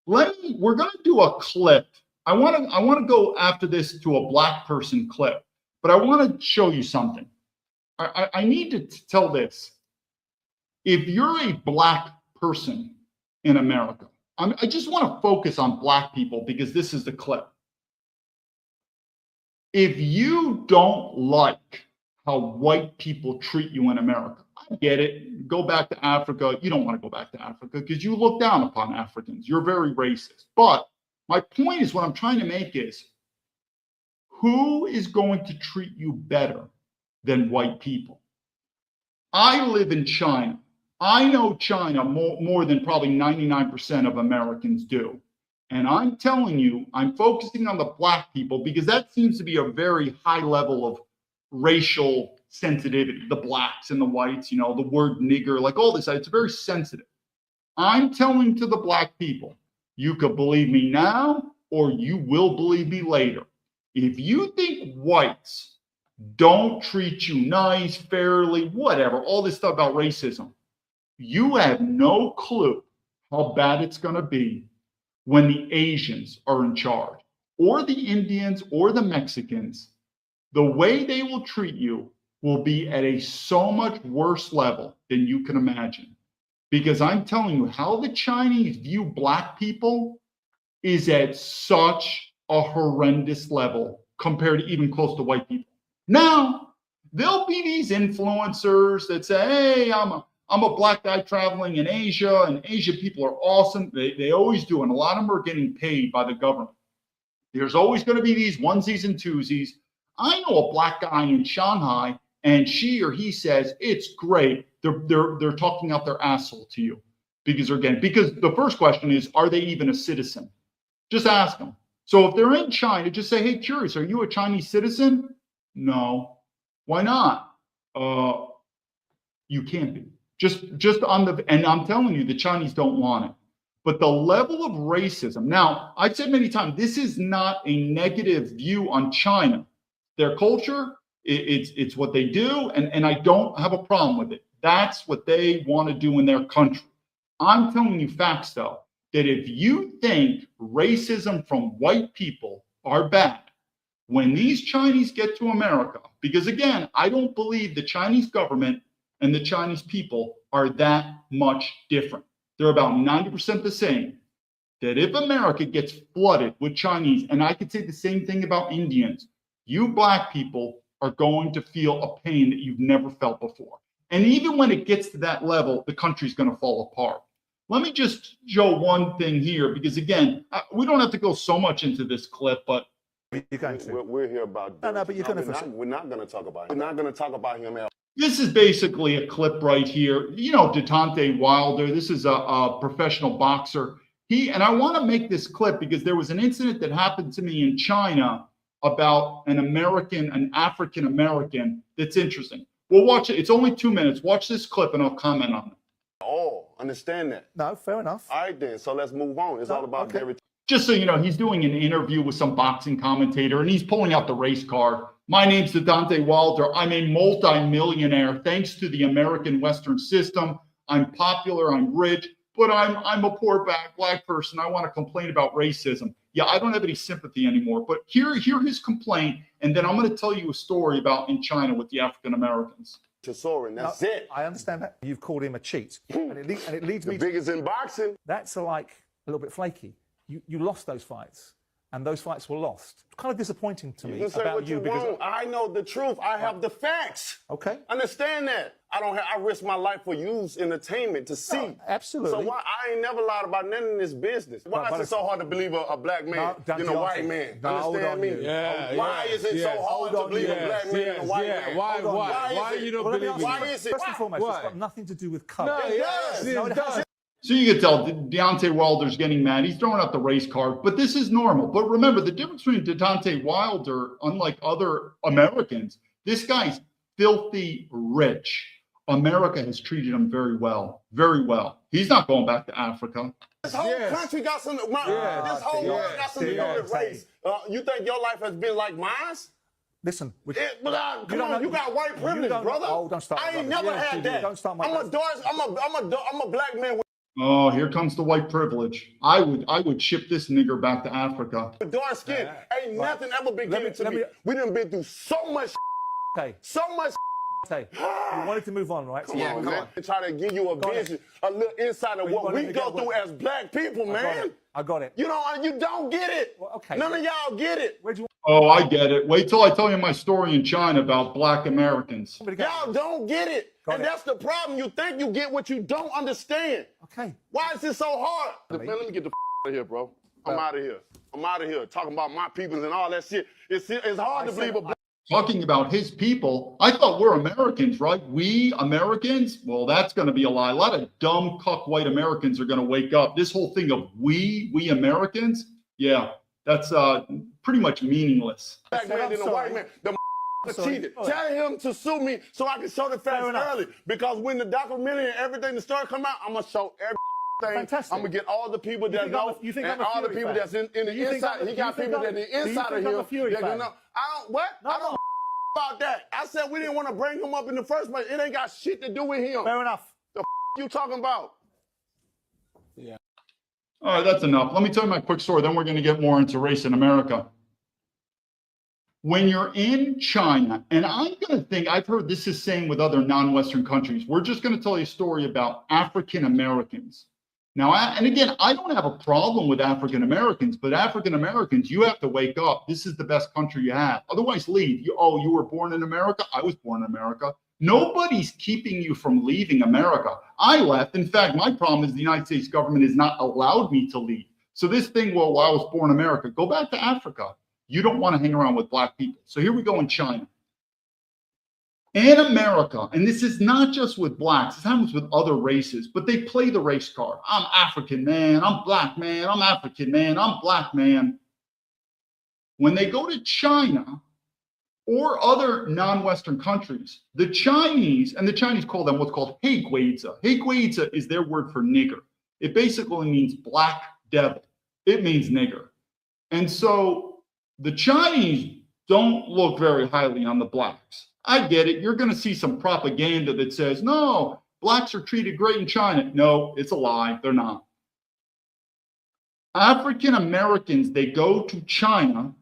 We're going to do a clip. I want to go after this to a black person clip, but I want to show you something. I need to tell this. If you're a black person in America, I just want to focus on black people because this is the clip. If you don't like how white people treat you in America, I get it. Go back to Africa. You don't want to go back to Africa because you look down upon Africans. You're very racist. But my point is, what I'm trying to make is, who is going to treat you better than white people? I live in China. I know China more than probably 99% of Americans do. And I'm telling you, I'm focusing on the black people because that seems to be a very high level of racial sensitivity. The blacks and the whites, the word nigger, like all this, it's very sensitive. I'm telling to the black people, you could believe me now or you will believe me later. If you think whites don't treat you nice, fairly, whatever, all this stuff about racism, you have no clue how bad it's going to be when the Asians are in charge, or the Indians, or the Mexicans. The way they will treat you will be at a so much worse level than you can imagine. Because I'm telling you, how the Chinese view black people is at such a horrendous level compared to even close to white people. Now, there'll be these influencers that say, hey, I'm a black guy traveling in Asia, and Asian people are awesome. They always do, and a lot of them are getting paid by the government. There's always going to be these onesies and twosies. I know a black guy in Shanghai and she or he says it's great, they're talking out their asshole to you because the first question is, are they even a citizen? Just ask them. So if they're in China, just say, hey, curious, are you a Chinese citizen? No. Why not? You can't be. Just on the, and I'm telling you, the Chinese don't want it. But the level of racism, now, I've said many times, this is not a negative view on China. Their culture, it's what they do, and I don't have a problem with it. That's what they want to do in their country. I'm telling you facts, though, that if you think racism from white people are bad, when these Chinese get to America, because again, I don't believe the Chinese government and the Chinese people are that much different. They're about 90% the same. That if America gets flooded with Chinese, and I could say the same thing about Indians, you black people are going to feel a pain that you've never felt before. And even when it gets to that level, the country's going to fall apart. Let me just show one thing here, because again, we don't have to go so much into this clip, but you're going to. We're here about. No, but you're going to. We're not going to talk about him. We're not going to talk about him. This is basically a clip right here. You know, Deontay Wilder. This is a professional boxer. And I want to make this clip because there was an incident that happened to me in China about an African American. That's interesting. We'll watch it. It's only 2 minutes. Watch this clip and I'll comment on it. Oh, understand that. No, fair enough. All right, then. So let's move on. It's all about everything. Just so you know, he's doing an interview with some boxing commentator and he's pulling out the race card. My name's Deontay Wilder. I'm a multi-millionaire thanks to the American Western system. I'm popular, I'm rich, but I'm a poor black person. I want to complain about racism. Yeah, I don't have any sympathy anymore, but hear his complaint, and then I'm going to tell you a story about in China with the African Americans. To Soren, that's it. I understand that. You've called him a cheat. And it leads me the biggest in boxing. That's like a little bit flaky. You lost those fights. And those fights were lost. It's kind of disappointing to me You can say what you want. I know the truth. I have the facts. Okay. Understand that. I risk my life for you's entertainment to see. No, absolutely. So why I ain't never lied about none in this business. Why is it so hard to believe a black man than a white man? Understand me? Yeah. Why is it so hard to believe a black man than a white man? Why you don't believe it? Why is it? First and foremost, it's got nothing to do with color. No, it does. So you can tell Deontay Wilder's getting mad. He's throwing out the race card, but this is normal. But remember, the difference between Deontay Wilder, unlike other Americans, this guy's filthy rich. America has treated him very well, very well. He's not going back to Africa. This whole country got some. This whole world got something to do with race. You think your life has been like mine? Listen, come on, you got white privilege, brother. Oh, don't start. I ain't never had that. Don't start. I'm a black man. Oh, here comes the white privilege. I would ship this nigger back to Africa. With dark skin, ain't nothing ever been given to me. We done been through so much. Okay. So much. Okay. You wanted to move on, right? Come on, man. Try to give you a vision, a little insight of what we go through as black people, man. I got it. You don't get it. Well, okay. None of y'all get it. Oh, I get it. Wait till I tell you my story in China about black Americans. Y'all don't get it. That's the problem. You think you get what you don't understand. Okay. Why is it so hard? Man, let me get the out of here, bro. I'm out of here. I'm out of here. Talking about my peoples and all that shit. It's hard to believe a black. Talking about his people, I thought we're Americans, right? We Americans? Well, that's going to be a lie. A lot of dumb, cuck white Americans are going to wake up. This whole thing of we Americans, yeah, that's pretty much meaningless. Black man than a white man. The cheated. Tell him to sue me so I can show the facts early. Because when the documentary and everything, the story come out, I'm going to show everything. Fantastic. I'm going to get all the people that know and all the people that's in the inside. He got people that the inside of him that can know. I don't about that. I said we didn't want to bring him up in the first place. It ain't got shit to do with him. Fair enough. The you talking about? Yeah. All right, that's enough. Let me tell you my quick story. Then we're going to get more into race in America. When you're in China, and I'm going to think, I've heard this is same with other non-Western countries. We're just going to tell you a story about African Americans. Now, and again, I don't have a problem with African Americans, but African Americans, you have to wake up. This is the best country you have. Otherwise, leave. You were born in America? I was born in America. Nobody's keeping you from leaving America. I left. In fact, my problem is the United States government has not allowed me to leave. So this thing, well, I was born in America, go back to Africa. You don't want to hang around with black people. So here we go in China. In America, and this is not just with blacks, this happens with other races, but they play the race card. I'm African man, I'm black man, I'm African man, I'm black man. When they go to China or other non-Western countries, the Chinese call them what's called Heguiza. Heguiza is their word for nigger. It basically means black devil. It means nigger. And so the Chinese don't look very highly on the blacks. I get it. You're going to see some propaganda that says, no, blacks are treated great in China. No, it's a lie. They're not. African Americans, they go to China,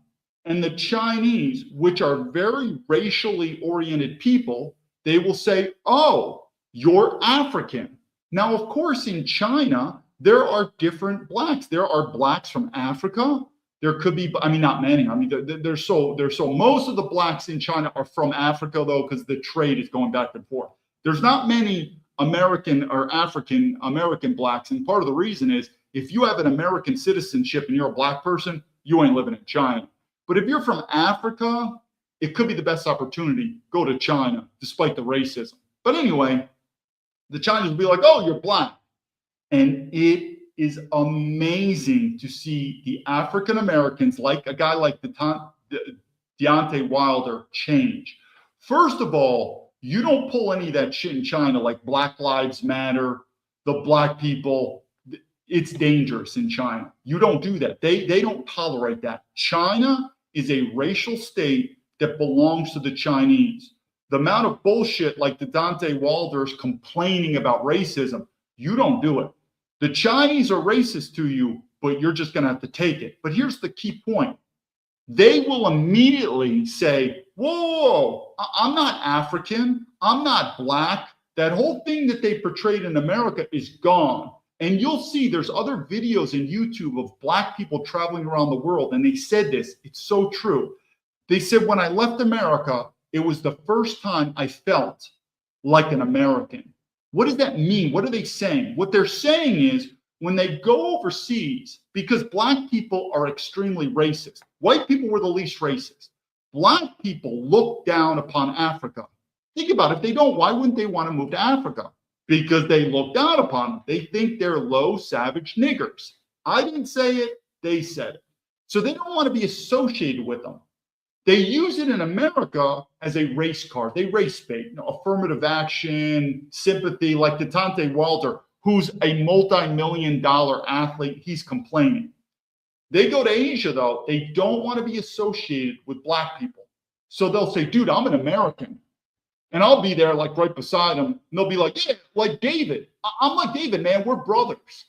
and the Chinese, which are very racially oriented people, they will say, oh, you're African. Now, of course, in China, there are different blacks. There are blacks from Africa. There could be, I mean, not many. I mean, there's so most of the blacks in China are from Africa, though, because the trade is going back and forth. There's not many American or African American blacks. And part of the reason is if you have an American citizenship and you're a black person, you ain't living in China. But if you're from Africa, it could be the best opportunity. Go to China, despite the racism. But anyway, the Chinese will be like, oh, you're black. And it is amazing to see the African Americans, like a guy like Deontay Wilder, change. First of all, you don't pull any of that shit in China, like Black Lives Matter, the black people. It's dangerous in China. You don't do that. They don't tolerate that. China is a racial state that belongs to the Chinese. The amount of bullshit like the Deontay Wilder's complaining about racism, you don't do it. The Chinese are racist to you, but you're just going to have to take it. But here's the key point. They will immediately say, whoa, I'm not African. I'm not black. That whole thing that they portrayed in America is gone. And you'll see there's other videos in YouTube of black people traveling around the world. And they said this. It's so true. They said, when I left America, it was the first time I felt like an American. What does that mean? What are they saying? What they're saying is when they go overseas, because black people are extremely racist. White people were the least racist. Black people look down upon Africa. Think about it. If they don't, why wouldn't they want to move to Africa? Because they look down upon them. They think they're low, savage niggers. I didn't say it. They said it. So they don't want to be associated with them. They use it in America as a race card. They race bait, affirmative action, sympathy, like Deontay Wilder, who's a multi-million-dollar athlete. He's complaining. They go to Asia, though. They don't want to be associated with black people. So they'll say, dude, I'm an American. And I'll be there like right beside them. And they'll be like, yeah, like David. I'm like David, man. We're brothers.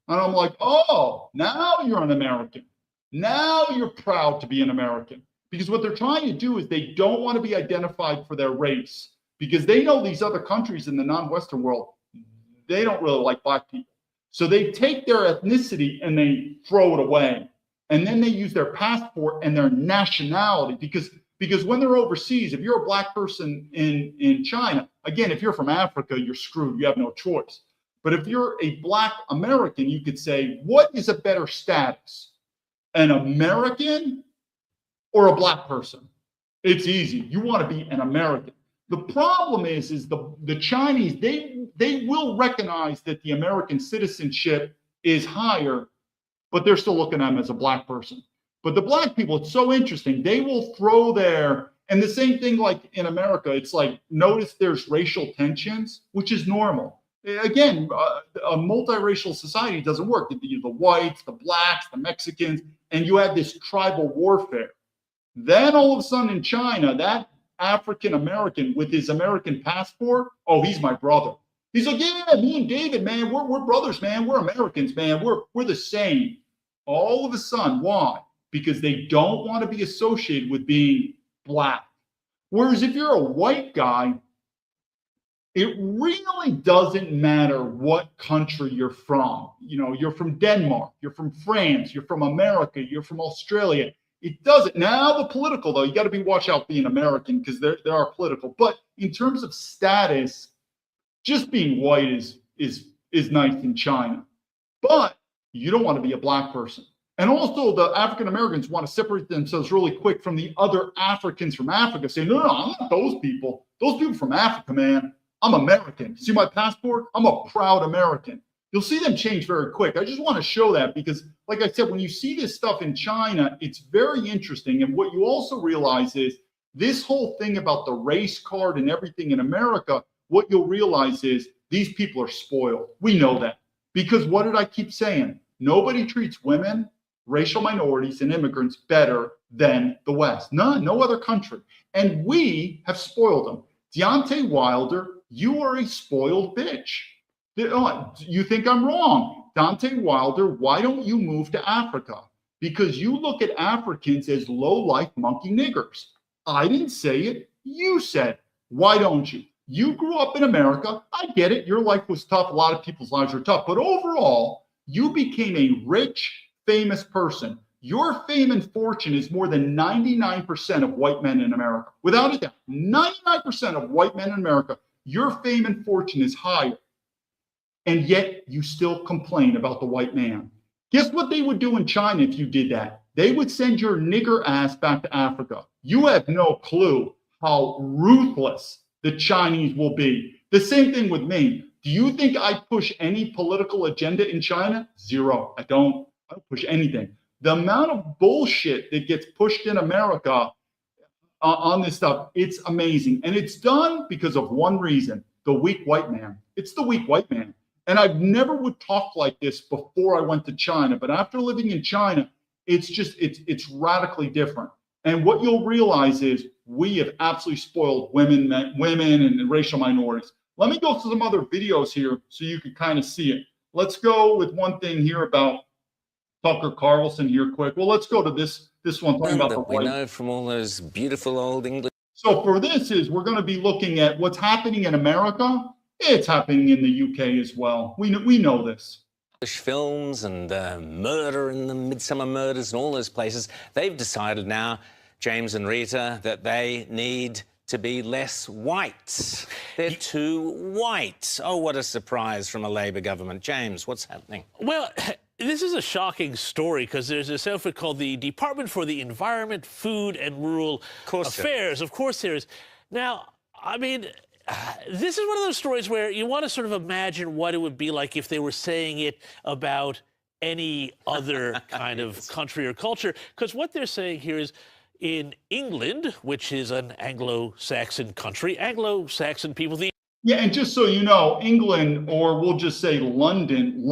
And I'm like, oh, now you're an American. Now you're proud to be an American. Because what they're trying to do is they don't want to be identified for their race. Because they know these other countries in the non-Western world, they don't really like black people. So they take their ethnicity and they throw it away. And then they use their passport and their nationality. Because when they're overseas, if you're a black person in China, again, if you're from Africa, you're screwed. You have no choice. But if you're a black American, you could say, what is a better status? An American or a black person? It's easy. You want to be an American. The problem is the Chinese, they will recognize that the American citizenship is higher, but they're still looking at them as a black person. But the black people, it's so interesting. They will throw and the same thing like in America, it's like, notice there's racial tensions, which is normal. Again, a multiracial society doesn't work. The whites, the blacks, the Mexicans, and you have this tribal warfare. Then all of a sudden in China, that African American with his American passport, oh, he's my brother. He's like, yeah, me and David, man, we're brothers, man. We're Americans, man. We're the same. All of a sudden, why? Because they don't want to be associated with being black. Whereas if you're a white guy, it really doesn't matter what country you're from. You're from Denmark, you're from France, you're from America, you're from Australia. It doesn't. Now the political, though, you got to be watch out being American because there are political. But in terms of status, just being white is nice in China. But you don't want to be a black person. And also the African Americans want to separate themselves really quick from the other Africans from Africa, saying, no, I'm not those people. Those people from Africa, man. I'm American. See my passport? I'm a proud American. You'll see them change very quick. I just want to show that because, like I said, when you see this stuff in China, it's very interesting. And what you also realize is this whole thing about the race card and everything in America, what you'll realize is these people are spoiled. We know that. Because what did I keep saying? Nobody treats women, racial minorities, and immigrants better than the West. No other country. And we have spoiled them. Deontay Wilder, you are a spoiled bitch. You think I'm wrong. Deontay Wilder, why don't you move to Africa? Because you look at Africans as low-life monkey niggers. I didn't say it. You said, why don't you? You grew up in America. I get it. Your life was tough. A lot of people's lives are tough. But overall, you became a rich, famous person. Your fame and fortune is more than 99% of white men in America. Without a doubt, 99% of white men in America, your fame and fortune is higher. And yet you still complain about the white man. Guess what they would do in China if you did that? They would send your nigger ass back to Africa. You have no clue how ruthless the Chinese will be. The same thing with me. Do you think I push any political agenda in China? Zero. I don't push anything. The amount of bullshit that gets pushed in America on this stuff, it's amazing. And it's done because of one reason, the weak white man. It's the weak white man. And I never would talk like this before I went to China. But after living in China, it's radically different. And what you'll realize is we have absolutely spoiled women and racial minorities. Let me go to some other videos here so you can kind of see it. Let's go with one thing here about Tucker Carlson here quick. Well, let's go to this one talking about the white. We know from all those beautiful old English. So for this is we're going to be looking at what's happening in America. It's happening in the UK as well. We know this. Films and murder and the Midsummer Murders and all those places, they've decided now, James and Rita, that they need to be less white. They're too white. Oh, what a surprise from a Labour government. James, what's happening? Well, this is a shocking story because there's this outfit called the Department for the Environment, Food and Rural Affairs. Of course there is. Now, I mean, this is one of those stories where you want to sort of imagine what it would be like if they were saying it about any other kind of country or culture. Because what they're saying here is in England, which is an Anglo-Saxon country, Anglo-Saxon people. Yeah, and just so you know, England, or we'll just say London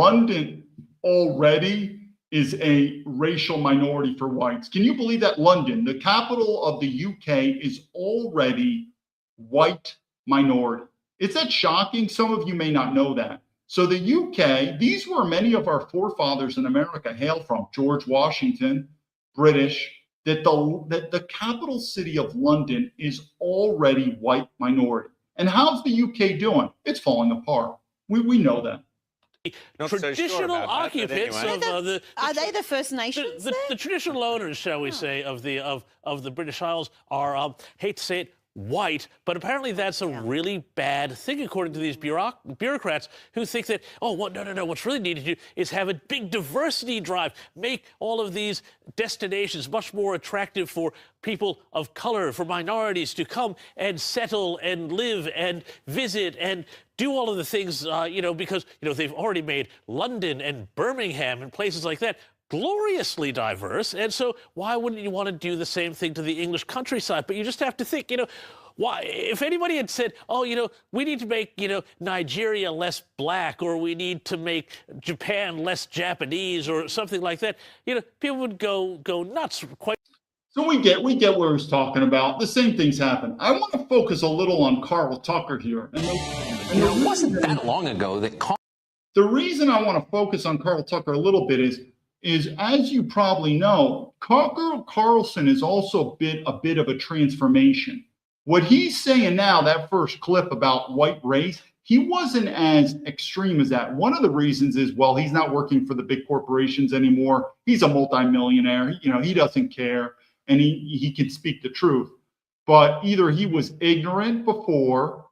already is a racial minority for whites. Can you believe that London, the capital of the UK, is already white minority? Is that shocking? Some of you may not know that. So the UK, these were many of our forefathers in America hail from. George Washington, British, that the capital city of London is already white minority. And how's the UK doing? It's falling apart. We know that. Traditional occupants of the are they the First Nations? The traditional owners, shall we say, of the British Isles are hate to say it, white, but apparently that's a really bad thing according to these bureaucrats who think that, oh, no, what's really needed to do is have a big diversity drive, make all of these destinations much more attractive for people of color, for minorities to come and settle and live and visit and do all of the things, because, they've already made London and Birmingham and places like that gloriously diverse, and so why wouldn't you want to do the same thing to the English countryside? But you just have to think, why? If anybody had said, oh, we need to make, Nigeria less black, or we need to make Japan less Japanese, or something like that, people would go nuts. So we get what he's talking about. The same things happen. I want to focus a little on Carl Tucker here. And it wasn't that long ago that the reason I want to focus on Carl Tucker a little bit is as you probably know, Tucker Carlson is also a bit of a transformation. What he's saying now, that first clip about white race, he wasn't as extreme as that. One of the reasons is, well, he's not working for the big corporations anymore. He's a multimillionaire. He doesn't care, and he can speak the truth. But either he was ignorant before,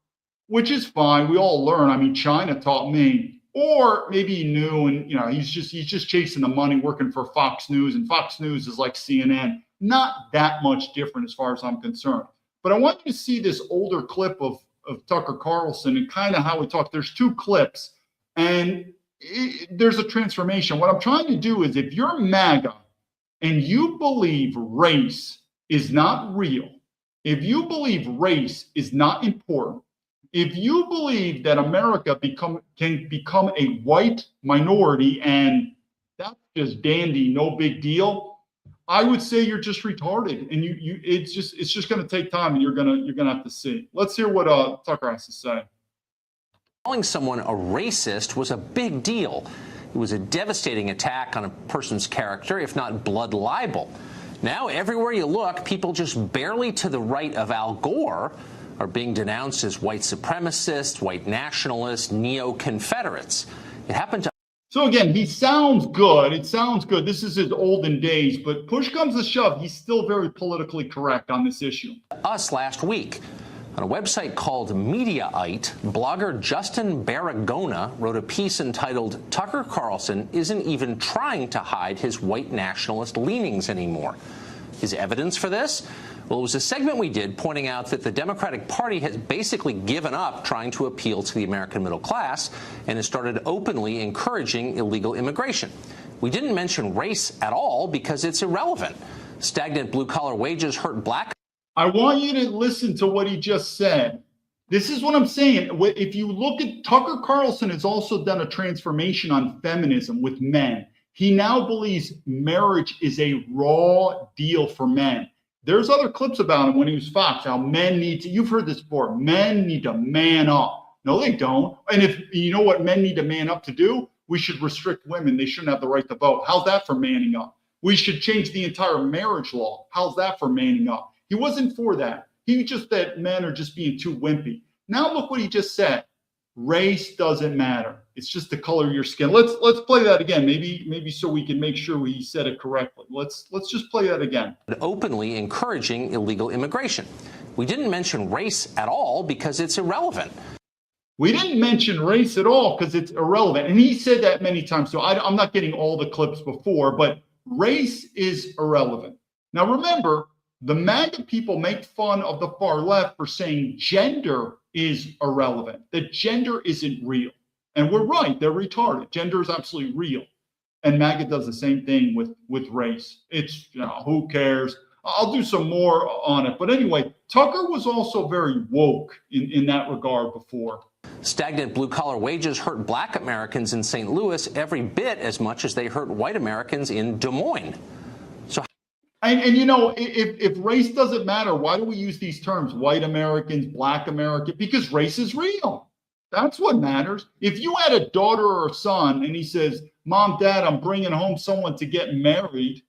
which is fine. We all learn. I mean, China taught me, Or maybe he knew, and he's just chasing the money, working for Fox News, and Fox News is like CNN. Not that much different as far as I'm concerned. But I want you to see this older clip of Tucker Carlson and kind of how he talked. There's two clips, and there's a transformation. What I'm trying to do is, if you're MAGA and you believe race is not real, if you believe race is not important, if you believe that America can become a white minority and that's just dandy, no big deal, I would say you're just retarded, and it's just going to take time, and you're gonna have to see. Let's hear what Tucker has to say. Calling someone a racist was a big deal. It was a devastating attack on a person's character, if not blood libel. Now, everywhere you look, people just barely to the right of Al Gore are being denounced as white supremacists, white nationalists, neo-Confederates. It happened to... So again, he sounds good. It sounds good. This is his olden days, but push comes to shove, he's still very politically correct on this issue. Us last week. On a website called Mediaite, blogger Justin Baragona wrote a piece entitled "Tucker Carlson Isn't Even Trying to Hide His White Nationalist Leanings Anymore." His evidence for this? Well, it was a segment we did pointing out that the Democratic Party has basically given up trying to appeal to the American middle class and has started openly encouraging illegal immigration. We didn't mention race at all because it's irrelevant. Stagnant blue-collar wages hurt black. I want you to listen to what he just said. This is what I'm saying. If you look at Tucker Carlson has also done a transformation on feminism with men. He now believes marriage is a raw deal for men. There's other clips about him when he was Fox, how men need to, you've heard this before, men need to man up. No, they don't. And if you know what men need to man up to do, we should restrict women. They shouldn't have the right to vote. How's that for manning up? We should change the entire marriage law. How's that for manning up? He wasn't for that. He just that men are just being too wimpy. Now look what he just said. Race doesn't matter. It's just the color of your skin. Let's play that again. Maybe so we can make sure he said it correctly. Let's just play that again. Openly encouraging illegal immigration. We didn't mention race at all because it's irrelevant. We didn't mention race at all because it's irrelevant. And he said that many times. So I'm not getting all the clips before, but race is irrelevant. Now remember, the MAGA people make fun of the far left for saying gender is irrelevant, that gender isn't real. And we're right, they're retarded. Gender is absolutely real. And MAGA does the same thing with race. It's, who cares? I'll do some more on it. But anyway, Tucker was also very woke in that regard before. Stagnant blue-collar wages hurt black Americans in St. Louis every bit as much as they hurt white Americans in Des Moines. And if race doesn't matter, why do we use these terms, white Americans, black American? Because race is real. That's what matters. If you had a daughter or a son and he says, Mom, Dad, I'm bringing home someone to get married,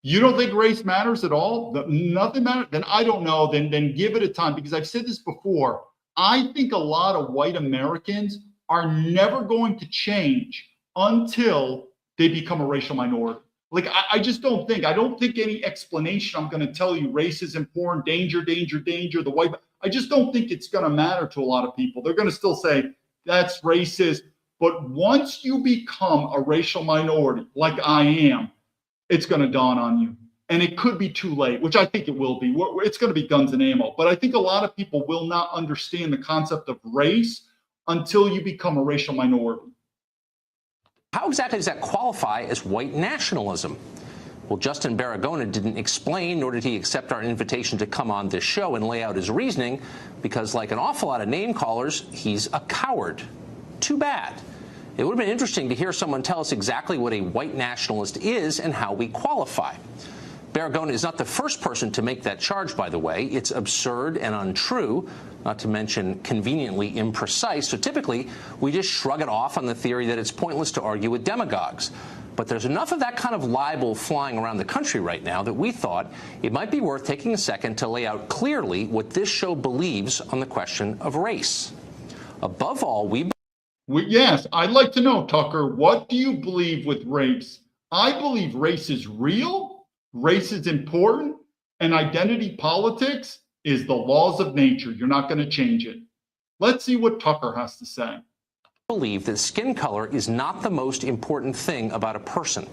you don't think race matters at all? Nothing matters? Then I don't know. Then give it a time, because I've said this before. I think a lot of white Americans are never going to change until they become a racial minority. Like, I just don't think any explanation I'm going to tell you race is important, danger, the white. I just don't think it's going to matter to a lot of people. They're going to still say that's racist. But once you become a racial minority, like I am, it's going to dawn on you. And it could be too late, which I think it will be. It's going to be guns and ammo. But I think a lot of people will not understand the concept of race until you become a racial minority. How exactly does that qualify as white nationalism? Well, Justin Baragona didn't explain, nor did he accept our invitation to come on this show and lay out his reasoning, because like an awful lot of name callers, he's a coward. Too bad. It would have been interesting to hear someone tell us exactly what a white nationalist is and how we qualify. Baragona is not the first person to make that charge, by the way. It's absurd and untrue, not to mention conveniently imprecise. So typically, we just shrug it off on the theory that it's pointless to argue with demagogues. But there's enough of that kind of libel flying around the country right now that we thought it might be worth taking a second to lay out clearly what this show believes on the question of race. Above all, yes, I'd like to know, Tucker, what do you believe with race? I believe race is real. Race is important, and identity politics is the laws of nature. You're not going to change it. Let's see what Tucker has to say. believe that skin color is not the most important thing about a person.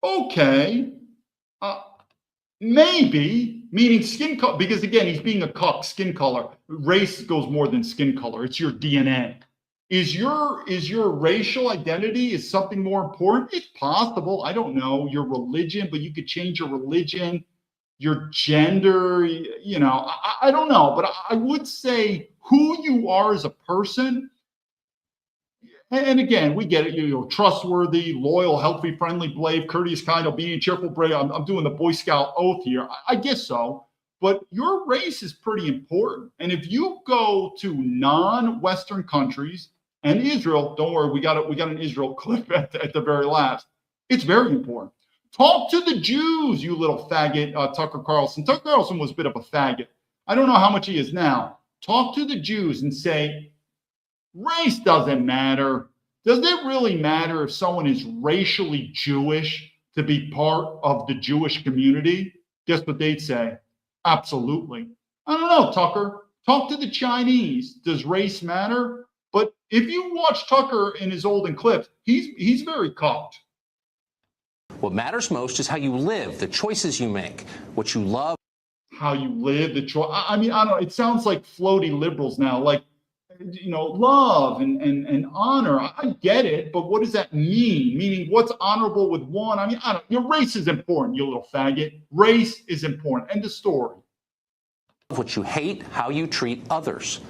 Okay. Maybe, meaning skin color, because again, he's being a cuck, skin color. Race goes more than skin color. It's your DNA. Is your racial identity is something more important? It's possible. I don't know. Your religion, but you could change your religion, your gender, you know, I don't know. But I would say who you are as a person. And again, we get it. You're trustworthy, loyal, healthy, friendly, brave, courteous, kind, obedient, cheerful, brave. I'm doing the Boy Scout oath here. I guess so. But your race is pretty important. And if you go to non-Western countries and Israel, don't worry, we got an Israel clip at the very last. It's very important. Talk to the Jews, you little faggot, Tucker Carlson. Tucker Carlson was a bit of a faggot. I don't know how much he is now. Talk to the Jews and say, race doesn't matter. Does it really matter if someone is racially Jewish to be part of the Jewish community? Guess what they'd say? Absolutely. I don't know, Tucker. Talk to the Chinese. Does race matter? But if you watch Tucker in his olden clips, he's very cocked. What matters most is how you live, the choices you make, what you love. How you live, the choice. I mean, I don't know. It sounds like floaty liberals now, like, you know, love and honor. I get it, but what does that mean? Meaning, what's honorable with one? I mean, I don't. Your race is important, you little faggot. Race is important. End of story. What you hate, how you treat others.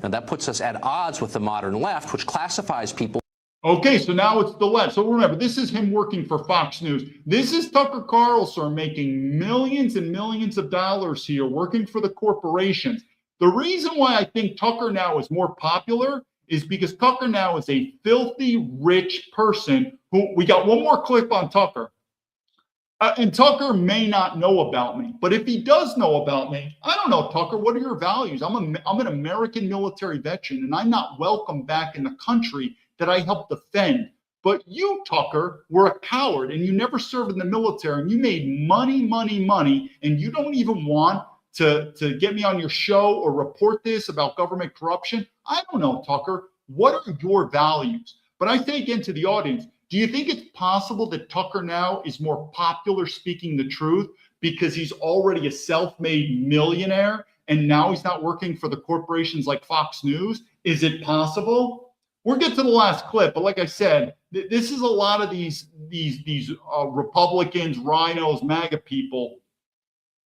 Now that puts us at odds with the modern left, which classifies people. Okay, so now it's the left. So remember, this is him working for Fox News. This is Tucker Carlson making millions and millions of dollars here, working for the corporations. The reason why I think Tucker now is more popular is because Tucker now is a filthy rich person who, we got one more clip on Tucker. And Tucker may not know about me, but if he does know about me, I don't know, Tucker, what are your values? I'm an American military veteran, and I'm not welcome back in the country that I helped defend. But you, Tucker, were a coward, and you never served in the military, and you made money, and you don't even want to get me on your show or report this about government corruption. I don't know, Tucker. What are your values? But I say again to the audience, do you think it's possible that Tucker now is more popular speaking the truth because he's already a self-made millionaire and now he's not working for the corporations like Fox News? Is it possible? We'll get to the last clip, but like I said, this is a lot of these Republicans, rhinos, MAGA people.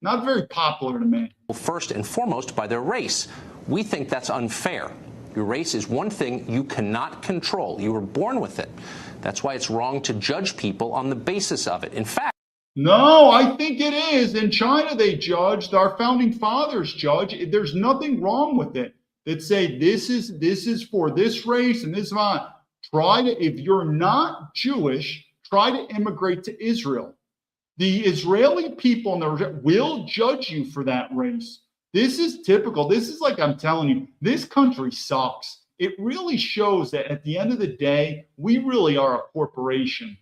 Not very popular to me. First and foremost by their race. We think that's unfair. Your race is one thing you cannot control. You were born with it. That's why it's wrong to judge people on the basis of it. In fact, no, I think it is. In China, they judged. Our founding fathers judge. There's nothing wrong with it. That say this is for this race and this is not. If you're not Jewish, try to immigrate to Israel. The Israeli people will judge you for that race. This is typical. This is like I'm telling you, this country sucks. It really shows that at the end of the day, we really are a corporation.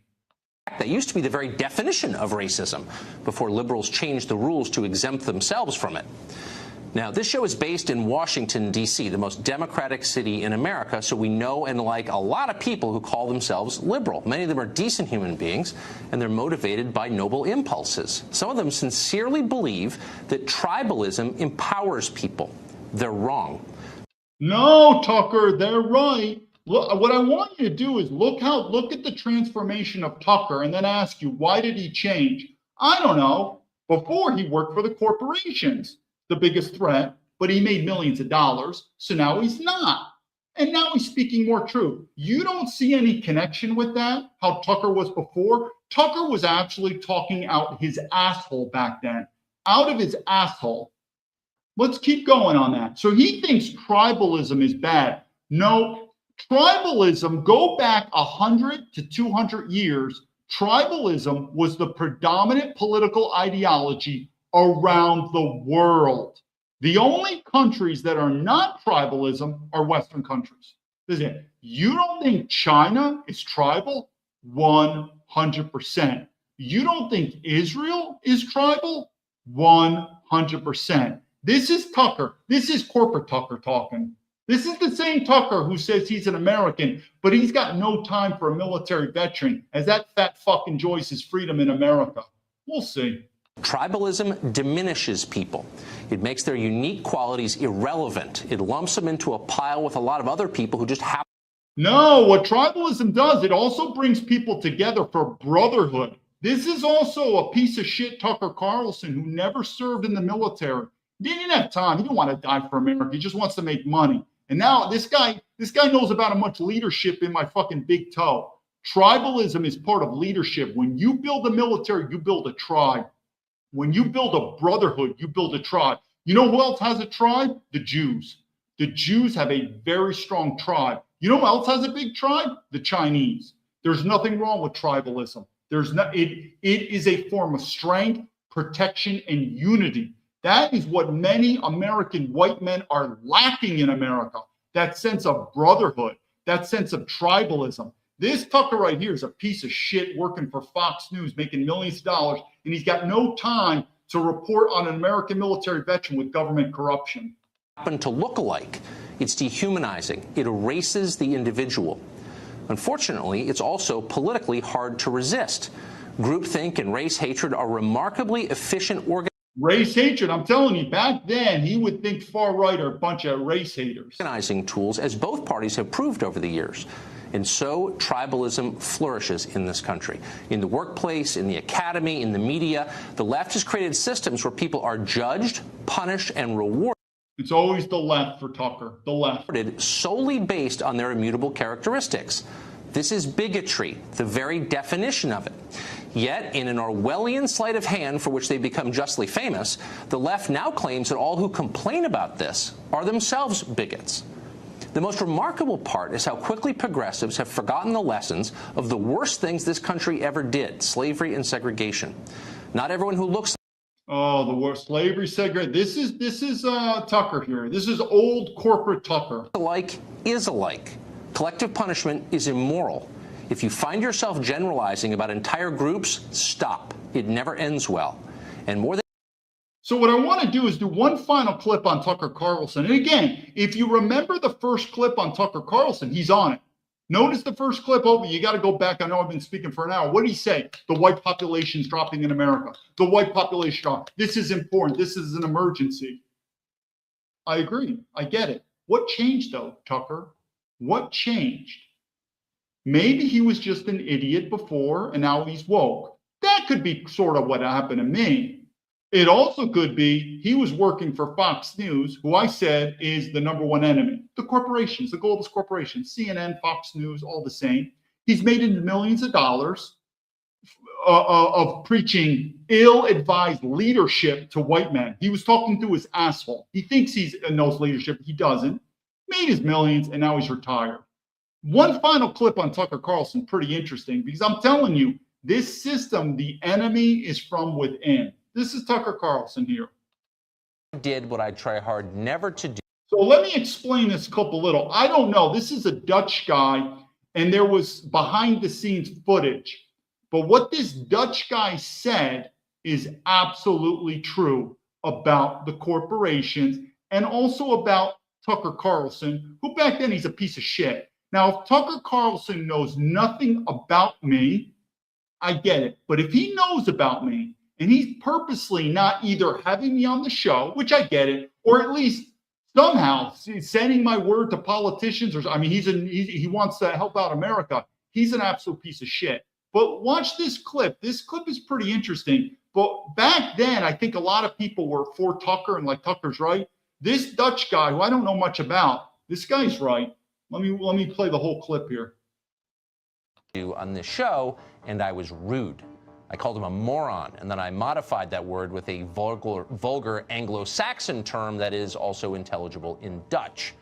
that used to be the very definition of racism before liberals changed the rules to exempt themselves from it. Now, this show is based in Washington, D.C., the most democratic city in America, so we know and like a lot of people who call themselves liberal. Many of them are decent human beings, and they're motivated by noble impulses. Some of them sincerely believe that tribalism empowers people. They're wrong. No, Tucker, they're right. Look, what I want you to do is look at the transformation of Tucker and then ask you, why did he change? I don't know. Before, he worked for the corporations, the biggest threat, but he made millions of dollars, so now he's not. And now he's speaking more truth. You don't see any connection with that, how Tucker was before? Tucker was actually talking out his asshole back then, out of his asshole. Let's keep going on that. So he thinks tribalism is bad. No, tribalism, go back 100 to 200 years, tribalism was the predominant political ideology around the world. The only countries that are not tribalism are Western countries. Listen, you don't think China is tribal? 100%. You don't think Israel is tribal? 100%. This is Tucker. This is corporate Tucker talking. This is the same Tucker who says he's an American, but he's got no time for a military veteran, as that fat fuck enjoys his freedom in America. We'll see. Tribalism diminishes people. It makes their unique qualities irrelevant. It lumps them into a pile with a lot of other people who just happen. No, what tribalism does, it also brings people together for brotherhood. This is also a piece of shit Tucker Carlson who never served in the military. He didn't have time. He didn't want to die for America. He just wants to make money. And now this guy knows about how much leadership in my fucking big toe. Tribalism is part of leadership. When you build a military, you build a tribe. When you build a brotherhood, you build a tribe. You know who else has a tribe? The Jews. The Jews have a very strong tribe. You know who else has a big tribe? The Chinese. There's nothing wrong with tribalism. It is a form of strength, protection, and unity. That is what many American white men are lacking in America. That sense of brotherhood, that sense of tribalism. This Tucker right here is a piece of shit working for Fox News, making millions of dollars, and he's got no time to report on an American military veteran with government corruption. Happen to look alike. It's dehumanizing. It erases the individual. Unfortunately, it's also politically hard to resist. Groupthink and race hatred are remarkably efficient race hatred, I'm telling you, back then he would think far right are a bunch of race haters. Organizing tools, as both parties have proved over the years. And so tribalism flourishes in this country. In the workplace, in the academy, in the media, the left has created systems where people are judged, punished, and rewarded. It's always the left for Tucker, the left. Solely based on their immutable characteristics. This is bigotry, the very definition of it. Yet, in an Orwellian sleight of hand for which they become justly famous, the left now claims that all who complain about this are themselves bigots. The most remarkable part is how quickly progressives have forgotten the lessons of the worst things this country ever did, slavery and segregation. Not everyone who looks Oh, the worst slavery, segregation. This is Tucker here. This is old corporate Tucker. Alike is alike. Collective punishment is immoral. If you find yourself generalizing about entire groups, stop. It never ends well. And more than So what I want to do is do one final clip on Tucker Carlson. And again, if you remember the first clip on Tucker Carlson, he's on it. Notice the first clip. Oh, you got to go back. I know I've been speaking for an hour. What did he say? The white population's dropping in America. The white population dropping. This is important. This is an emergency. I agree. I get it. What changed though, Tucker? What changed? Maybe he was just an idiot before and now he's woke. That could be sort of what happened to me. It also could be he was working for Fox News, who I said is the number one enemy. The corporations, the globalist corporations, CNN, Fox News, all the same. He's made into millions of dollars of preaching ill-advised leadership to white men. He was talking through his asshole. He thinks he knows leadership. He doesn't. Made his millions, and now he's retired. One final clip on Tucker Carlson, pretty interesting, because I'm telling you, this system, the enemy is from within. This is Tucker Carlson here. did what I try hard never to do. So let me explain this clip a little. I don't know. This is a Dutch guy, and there was behind the scenes footage. But what this Dutch guy said is absolutely true about the corporations and also about Tucker Carlson, who back then he's a piece of shit. Now, if Tucker Carlson knows nothing about me, I get it. But if he knows about me and he's purposely not either having me on the show, which I get it, or at least somehow sending my word to politicians, or I mean, he wants to help out America. He's an absolute piece of shit. But watch this clip. This clip is pretty interesting. But back then, I think a lot of people were for Tucker and like Tucker's right. This Dutch guy, who I don't know much about, this guy's right. Let me play the whole clip here. On this show, and I was rude. I called him a moron, and then I modified that word with a vulgar Anglo-Saxon term that is also intelligible in Dutch.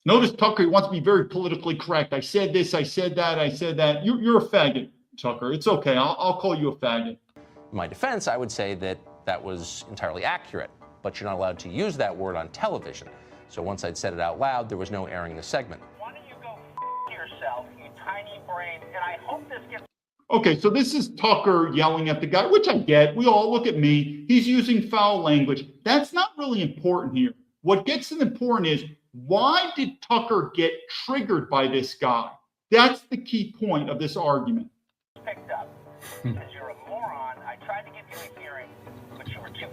Notice Tucker, he wants to be very politically correct. I said this, I said that, I said that. You're a faggot, Tucker. It's okay. I'll call you a faggot. In my defense, I would say that that was entirely accurate, but you're not allowed to use that word on television. So once I'd said it out loud, there was no airing the segment. Why don't you go yourself, you tiny brain, and I hope this gets... Okay, so this is Tucker yelling at the guy, which I get. We all look at me. He's using foul language. That's not really important here. What gets important is Why did Tucker get triggered by this guy? That's the key point of this argument. Picked up because you're a moron. I tried to give you a hearing, but you were too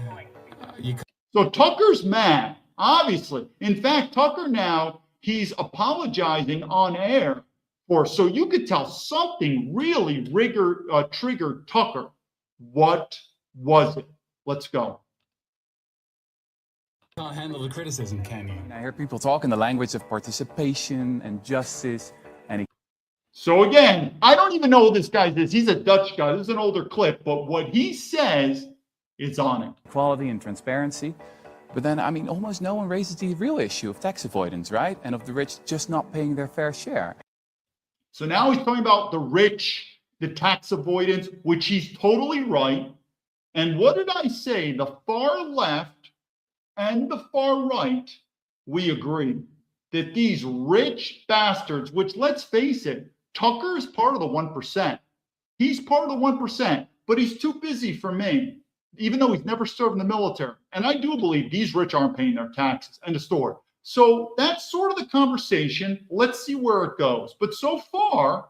annoying. So Tucker's mad, obviously. In fact, Tucker now, he's apologizing on air for, so you could tell something really triggered Tucker. What was it? Let's go. Can't handle the criticism, can you? I hear people talk in the language of participation and justice, and so again, I don't even know who this guy is. He's a Dutch guy. This is an older clip, but what he says is on it. Equality and transparency. But then, I mean, almost no one raises the real issue of tax avoidance, right? And of the rich just not paying their fair share. So now he's talking about the rich, the tax avoidance, which he's totally right. And what did I say? The far left and the far right, we agree that these rich bastards, which let's face it, Tucker is part of the 1%. He's part of the 1%, but he's too busy for me, even though he's never served in the military. And I do believe these rich aren't paying their taxes. End of story. So that's sort of the conversation. Let's see where it goes. But so far,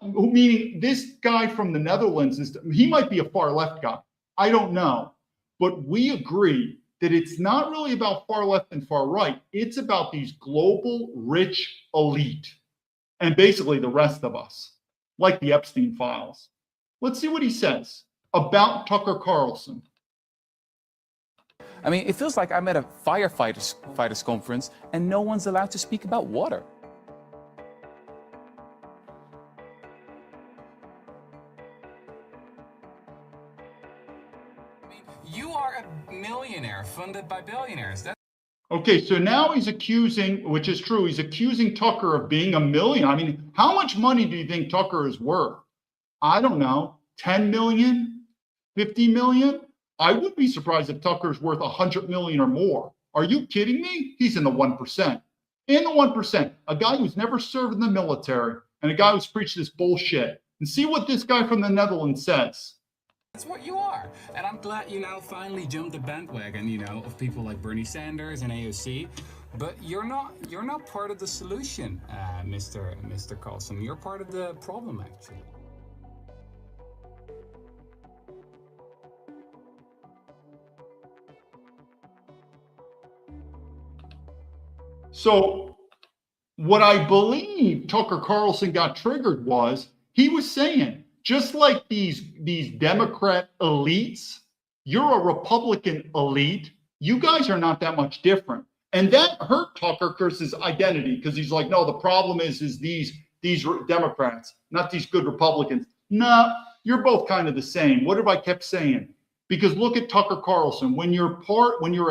meaning this guy from the Netherlands, he might be a far left guy. I don't know. But we agree that it's not really about far left and far right. It's about these global rich elite and basically the rest of us, like the Epstein files. Let's see what he says about Tucker Carlson. I mean, it feels like I'm at a firefighters conference and no one's allowed to speak about water. I mean, you are a millionaire funded by billionaires. Okay, so now he's accusing, which is true, he's accusing Tucker of being a million. I mean, how much money do you think Tucker is worth? I don't know, 10 million, 50 million? I would be surprised if Tucker's worth 100 million or more. Are you kidding me? He's in the 1%. In the 1%, a guy who's never served in the military and a guy who's preached this bullshit. And see what this guy from the Netherlands says. That's what you are. And I'm glad you now finally jumped the bandwagon, you know, of people like Bernie Sanders and AOC. But you're not part of the solution, Mr. Carlson. You're part of the problem, actually. So what I believe Tucker Carlson got triggered was he was saying, just like these Democrat elites, you're a Republican elite. You guys are not that much different. And that hurt Tucker Carlson's identity because he's like, no, the problem is these Democrats, not these good Republicans. No, you're both kind of the same. What have I kept saying? Because look at Tucker Carlson. When you're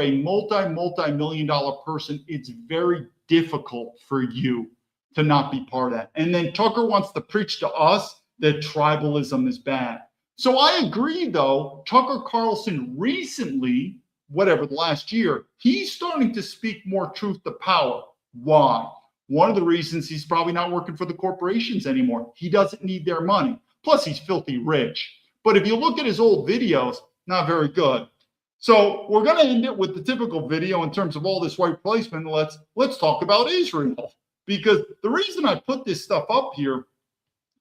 a multi-million dollar person, it's very difficult for you to not be part of that. And then Tucker wants to preach to us that tribalism is bad. So I agree, though, Tucker Carlson recently, the last year, he's starting to speak more truth to power. Why? One of the reasons he's probably not working for the corporations anymore. He doesn't need their money. Plus, he's filthy rich. But if you look at his old videos, not very good. So we're going to end it with the typical video in terms of all this white replacement. Let's talk about Israel. Because the reason I put this stuff up here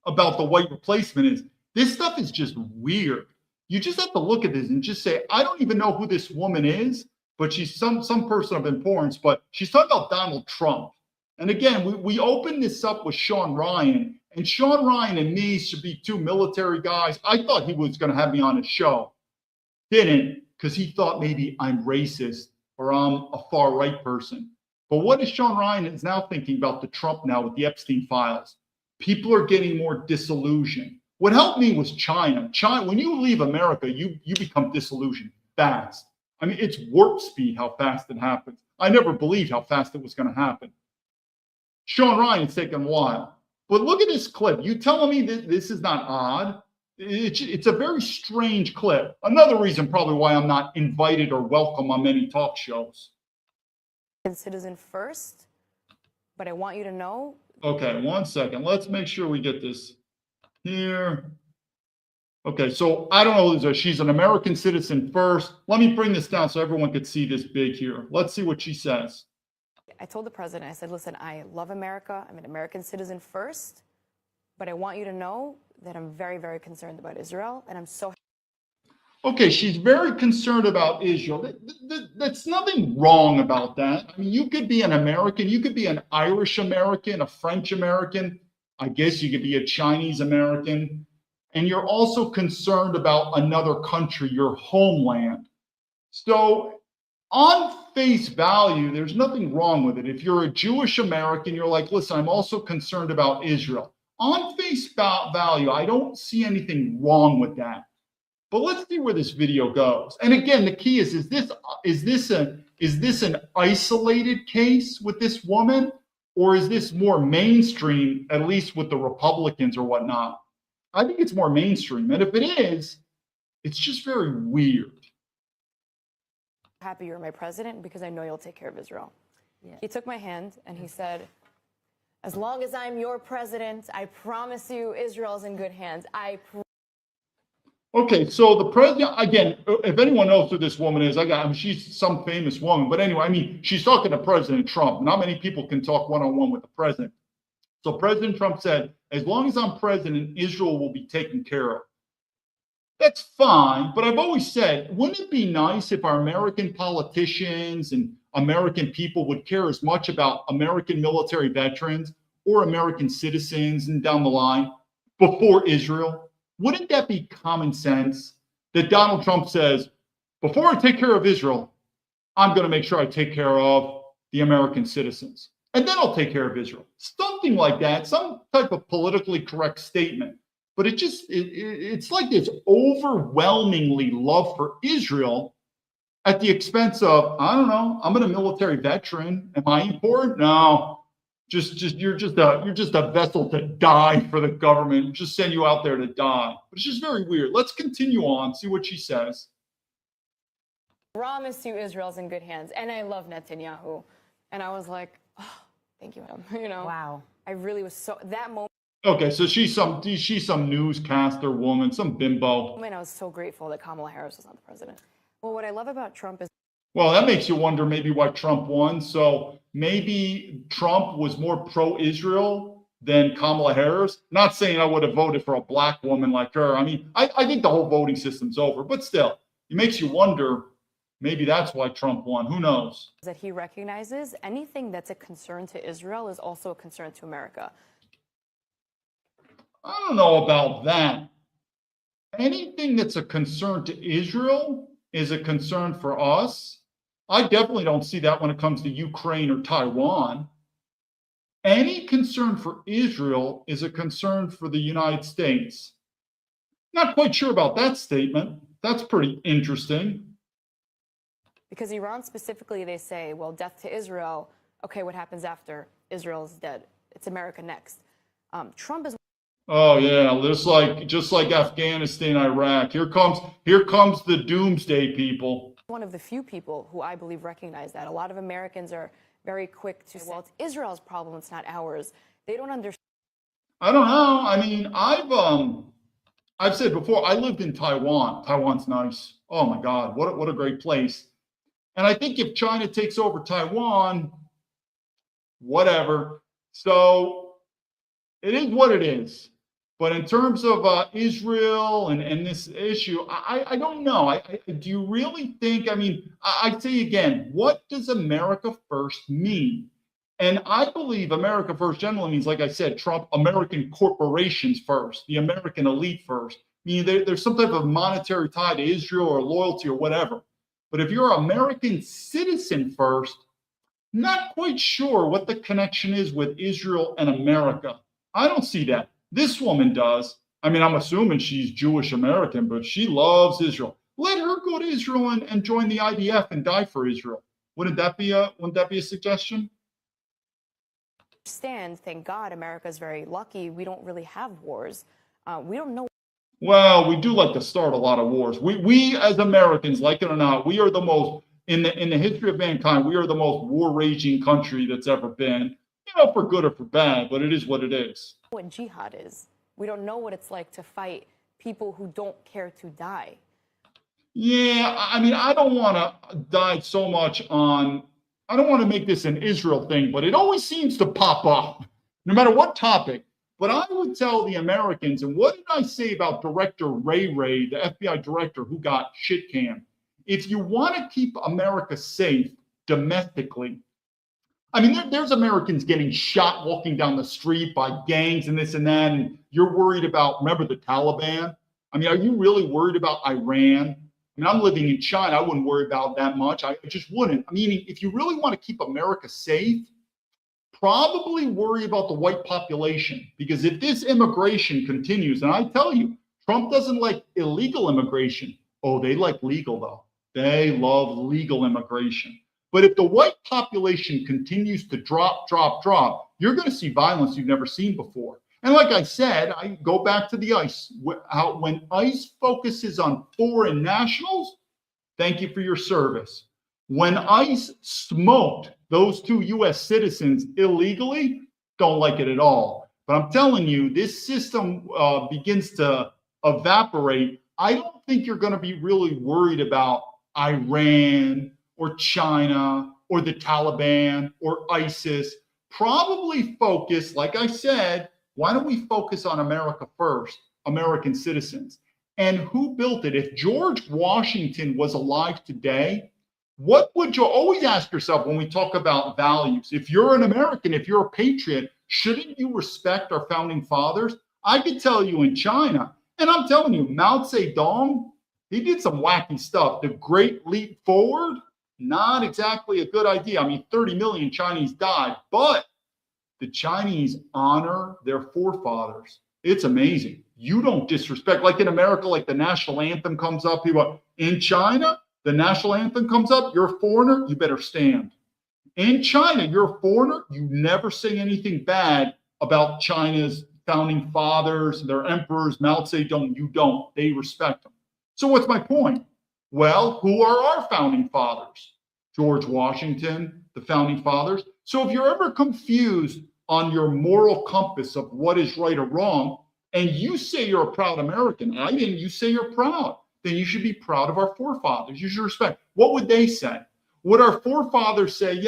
about the white replacement is this stuff is just weird. You just have to look at this and just say, I don't even know who this woman is, but she's some person of importance, but she's talking about Donald Trump. And again, we opened this up with Sean Ryan, and Sean Ryan and me should be two military guys. I thought he was going to have me on his show. Didn't, because he thought maybe I'm racist or I'm a far right person. But what is Sean Ryan is now thinking about the Trump now with the Epstein files? People are getting more disillusioned. What helped me was China. When you leave America, you become disillusioned fast. I mean, it's warp speed how fast it happens. I never believed how fast it was going to happen. Sean Ryan, it's taken a while. But look at this clip. You telling me that this is not odd? It's a very strange clip. Another reason probably why I'm not invited or welcome on many talk shows. Citizen first, but I want you to know. Okay, 1 second. Let's make sure we get this here. Okay, so I don't know who this is. She's an American citizen first. Let me bring this down so everyone could see this big here. Let's see what she says. I told the president, I said, listen, I love America. I'm an American citizen first, but I want you to know that I'm very, very concerned about Israel, and I'm so. Okay, she's very concerned about Israel. That's nothing wrong about that. I mean, you could be an American, you could be an Irish American, a French American. I guess you could be a Chinese American. And you're also concerned about another country, your homeland. So, on face value, there's nothing wrong with it. If you're a Jewish American, you're like, listen, I'm also concerned about Israel. On face value, I don't see anything wrong with that. But let's see where this video goes. And again, the key is this an isolated case with this woman, or is this more mainstream, at least with the Republicans or whatnot? I think it's more mainstream. And if it is, it's just very weird. Happy you're my president because I know you'll take care of Israel. Yeah. He took my hand and he said, as long as I'm your president, I promise you Israel's in good hands. Okay, so the president, again, if anyone knows who this woman is, she's some famous woman. But anyway, I mean, she's talking to President Trump. Not many people can talk one-on-one with the president. So President Trump said, as long as I'm president, Israel will be taken care of. That's fine, but I've always said, wouldn't it be nice if our American politicians and American people would care as much about American military veterans or American citizens and down the line before Israel? Wouldn't that be common sense that Donald Trump says, before I take care of Israel, I'm going to make sure I take care of the American citizens, and then I'll take care of Israel. Something like that, some type of politically correct statement. But it's like this overwhelmingly love for Israel at the expense of, I don't know, I'm a military veteran. Am I important? No. You're just a vessel to die for the government. Just send you out there to die. But it's just very weird. Let's continue on, see what she says. Promise you Israel's in good hands. And I love Netanyahu. And I was like, oh, thank you, Adam. You know, wow. I really was that moment. Okay, so she's some newscaster woman, some bimbo. I was so grateful that Kamala Harris was not the president. Well, what I love about Trump is. Well, that makes you wonder maybe why Trump won. So maybe Trump was more pro-Israel than Kamala Harris. Not saying I would have voted for a black woman like her. I mean, I think the whole voting system's over. But still, it makes you wonder, maybe that's why Trump won. Who knows? That he recognizes anything that's a concern to Israel is also a concern to America. I don't know about that. Anything that's a concern to Israel is a concern for us. I definitely don't see that when it comes to Ukraine or Taiwan. Any concern for Israel is a concern for the United States. Not quite sure about that statement. That's pretty interesting. Because Iran specifically, they say, well, death to Israel. Okay, what happens after Israel's dead? It's America next. Trump is. Oh yeah, just like Afghanistan, Iraq. Here comes the doomsday people. One of the few people who I believe recognize that. A lot of Americans are very quick to say, well, it's Israel's problem, it's not ours. They don't understand. I don't know. I mean, I've said before, I lived in Taiwan. Taiwan's nice. Oh my God, what a great place. And I think if China takes over Taiwan, whatever. So it is what it is. But in terms of Israel and this issue, I don't know. Do you really think, I mean, I say again, what does America first mean? And I believe America first generally means, like I said, Trump, American corporations first, the American elite first. Meaning there's some type of monetary tie to Israel or loyalty or whatever. But if you're an American citizen first, not quite sure what the connection is with Israel and America. I don't see that. This woman does. I mean, I'm assuming she's Jewish American, but she loves Israel. Let her go to Israel and join the IDF and die for Israel. Wouldn't that be a suggestion? Thank God, America's very lucky. We don't really have wars. We don't know. Well, we do like to start a lot of wars. We as Americans, like it or not, we are the most in the history of mankind. We are the most war-raging country that's ever been. You know, for good or for bad, but it is what it is. What jihad is. We don't know what it's like to fight people who don't care to die. Yeah, I mean, I don't want to dive so much on I don't want to make this an Israel thing, but it always seems to pop up, no matter what topic. But I would tell the Americans, and what did I say about Director Ray, the FBI director who got shit canned? If you want to keep America safe domestically, I mean, there's Americans getting shot walking down the street by gangs and this and that, and you're worried about, remember the Taliban? I mean, are you really worried about Iran? I mean, I'm living in China. I wouldn't worry about that much. I just wouldn't. I mean, if you really want to keep America safe, probably worry about the white population. Because if this immigration continues, and I tell you, Trump doesn't like illegal immigration. Oh, they like legal, though. They love legal immigration. But if the white population continues to drop, you're going to see violence you've never seen before. And like I said, I go back to the ICE. When ICE focuses on foreign nationals, thank you for your service. When ICE smoked those 2 U.S. citizens illegally, don't like it at all. But I'm telling you, this system begins to evaporate. I don't think you're going to be really worried about Iran or China or the Taliban or ISIS. Probably focus, like I said, why don't we focus on America first, American citizens? And who built it? If George Washington was alive today, what would you always ask yourself when we talk about values? If you're an American, if you're a patriot, shouldn't you respect our founding fathers? I could tell you in China, and I'm telling you, Mao Zedong, he did some wacky stuff. The Great Leap Forward, not exactly a good idea. I mean, 30 million Chinese died, but the Chinese honor their forefathers. It's amazing. You don't disrespect, like in America, like the national anthem comes up. People in China, the national anthem comes up. You're a foreigner, you better stand. In China, you're a foreigner, you never say anything bad about China's founding fathers, their emperors, Mao Zedong. You don't. They respect them. So what's my point? Well, who are our founding fathers? George Washington, the founding fathers. So if you're ever confused on your moral compass of what is right or wrong, and you say you're a proud American, you say you're proud, then you should be proud of our forefathers. You should respect. What would they say? Would our forefathers say,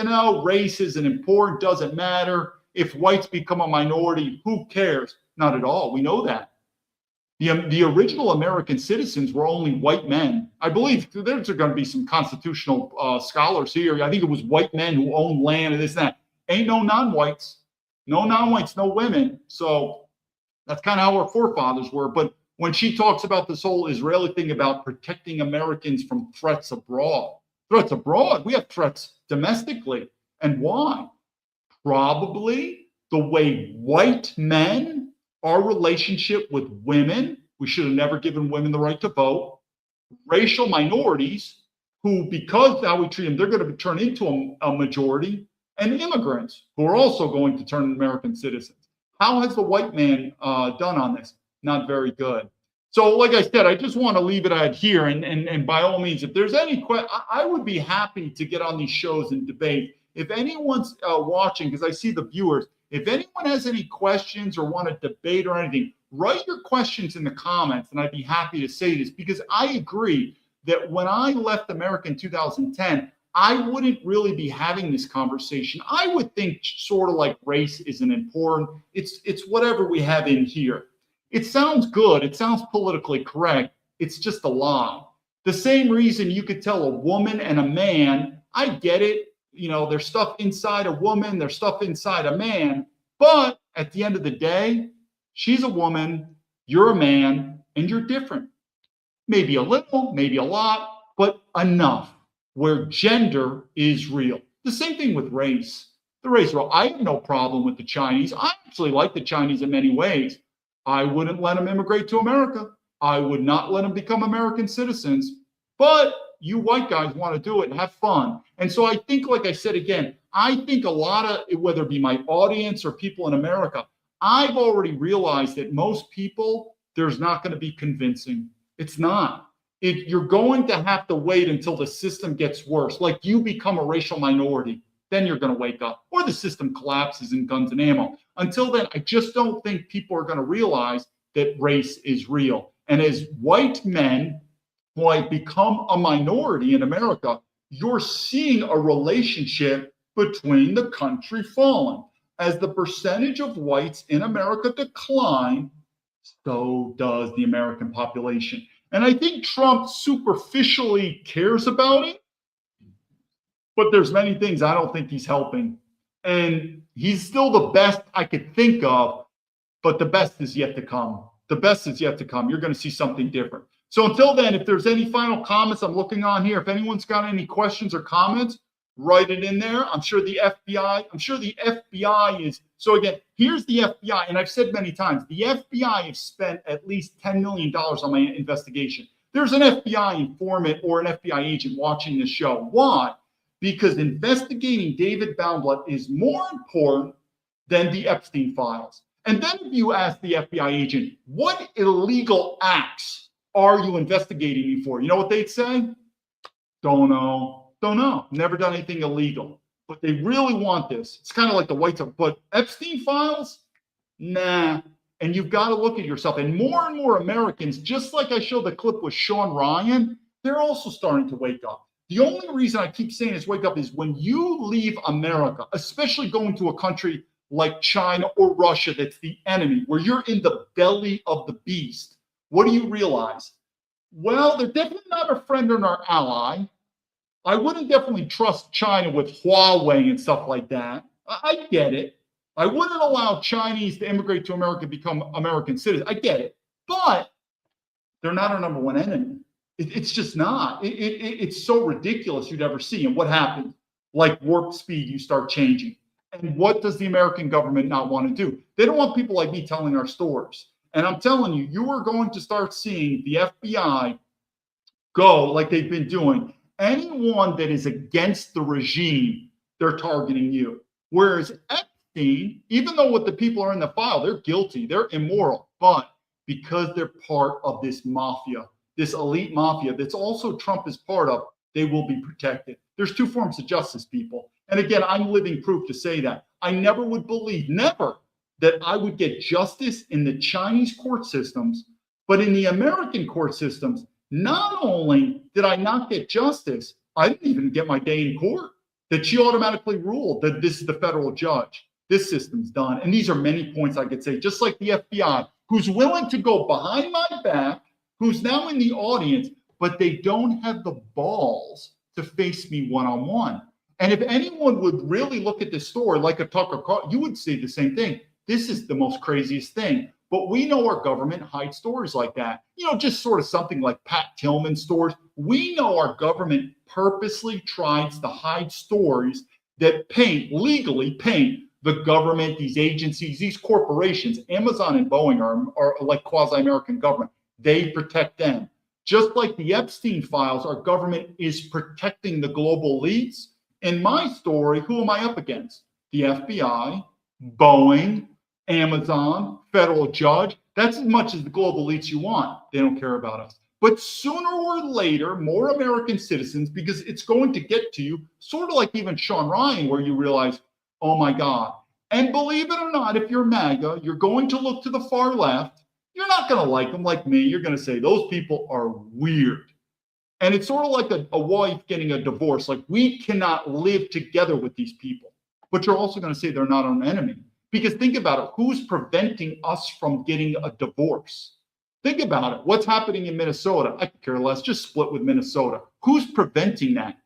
race isn't important, doesn't matter. If whites become a minority, who cares? Not at all. We know that. The original American citizens were only white men. I believe there's going to be some constitutional scholars here. I think it was white men who owned land and this and that. Ain't no non-whites. No non-whites, no women. So that's kind of how our forefathers were. But when she talks about this whole Israeli thing about protecting Americans from threats abroad, we have threats domestically. And why? Probably the way white men, our relationship with women, we should have never given women the right to vote. Racial minorities, who, because now we treat them, they're going to turn into a majority, and immigrants, who are also going to turn American citizens. How has the white man done on this? Not very good. So, like I said, I just want to leave it at here. And by all means, if there's any questions, I would be happy to get on these shows and debate. If anyone's watching, because I see the viewers, if anyone has any questions or want to debate or anything, write your questions in the comments, and I'd be happy to say this, because I agree that when I left America in 2010, I wouldn't really be having this conversation. I would think sort of like race isn't important. It's whatever we have in here. It sounds good. It sounds politically correct. It's just a lie. The same reason you could tell a woman and a man, I get it. There's stuff inside a woman, there's stuff inside a man. But at the end of the day, she's a woman, you're a man, and you're different. Maybe a little, maybe a lot, but enough where gender is real. The same thing with race. The race role. I have no problem with the Chinese. I actually like the Chinese in many ways. I wouldn't let them immigrate to America. I would not let them become American citizens. But you white guys want to do it and have fun. And so I think, like I said again, I think a lot of, whether it be my audience or people in America, I've already realized that most people, there's not going to be convincing. It's not. You're going to have to wait until the system gets worse. Like you become a racial minority, then you're going to wake up. Or the system collapses in guns and ammo. Until then, I just don't think people are going to realize that race is real. And as white men, who have become a minority in America, you're seeing a relationship between the country falling. As the percentage of whites in America decline, so does the American population. And I think Trump superficially cares about it, but there's many things I don't think he's helping. And he's still the best I could think of, but the best is yet to come. The best is yet to come. You're going to see something different. So until then, if there's any final comments, I'm looking on here. If anyone's got any questions or comments, write it in there. I'm sure the FBI is. So again, here's the FBI. And I've said many times, the FBI has spent at least $10 million on my investigation. There's an FBI informant or an FBI agent watching this show. Why? Because investigating David Baumblatt is more important than the Epstein files. And then if you ask the FBI agent, what illegal acts are you investigating me for? You know what they'd say? Don't know. Never done anything illegal. But they really want this. It's kind of like the White House. But Epstein files? Nah. And you've got to look at yourself. And more Americans, just like I showed the clip with Sean Ryan, they're also starting to wake up. The only reason I keep saying this wake up is when you leave America, especially going to a country like China or Russia that's the enemy, where you're in the belly of the beast, what do you realize? Well, they're definitely not our friend and our ally. I wouldn't definitely trust China with Huawei and stuff like that. I get it. I wouldn't allow Chinese to immigrate to America and become American citizens. I get it. But they're not our number one enemy. It's just not. It's so ridiculous you'd ever see. And what happens? Like warp speed, you start changing. And what does the American government not want to do? They don't want people like me telling our stories. And I'm telling you, you are going to start seeing the FBI go like they've been doing. Anyone that is against the regime, they're targeting you. Whereas Epstein, even though what the people are in the file, they're guilty, they're immoral, but because they're part of this mafia, this elite mafia that's also Trump is part of, they will be protected. There's two forms of justice, people. And again, I'm living proof to say that. I never would believe, never, that I would get justice in the Chinese court systems, but in the American court systems, not only did I not get justice, I didn't even get my day in court. That she automatically ruled that this is the federal judge. This system's done. And these are many points I could say, just like the FBI, who's willing to go behind my back, who's now in the audience, but they don't have the balls to face me one-on-one. And if anyone would really look at this story like a Tucker Carlson, you would see the same thing. This is the most craziest thing. But we know our government hides stories like that. You know, just sort of something like Pat Tillman's stories. We know our government purposely tries to hide stories that legally paint the government, these agencies, these corporations. Amazon and Boeing are like quasi-American government. They protect them. Just like the Epstein files, our government is protecting the global elites. In my story, who am I up against? The FBI, Boeing, Amazon, federal judge. That's as much as the global elites you want. They don't care about us. But sooner or later, more American citizens, because it's going to get to you, sort of like even Sean Ryan, where you realize, oh my God. And believe it or not, if you're MAGA, you're going to look to the far left. You're not going to like them like me. You're going to say, those people are weird. And it's sort of like a wife getting a divorce. Like, we cannot live together with these people. But you're also going to say they're not our enemy. Because think about it. Who's preventing us from getting a divorce? Think about it. What's happening in Minnesota? I could care less. Just split with Minnesota. Who's preventing that?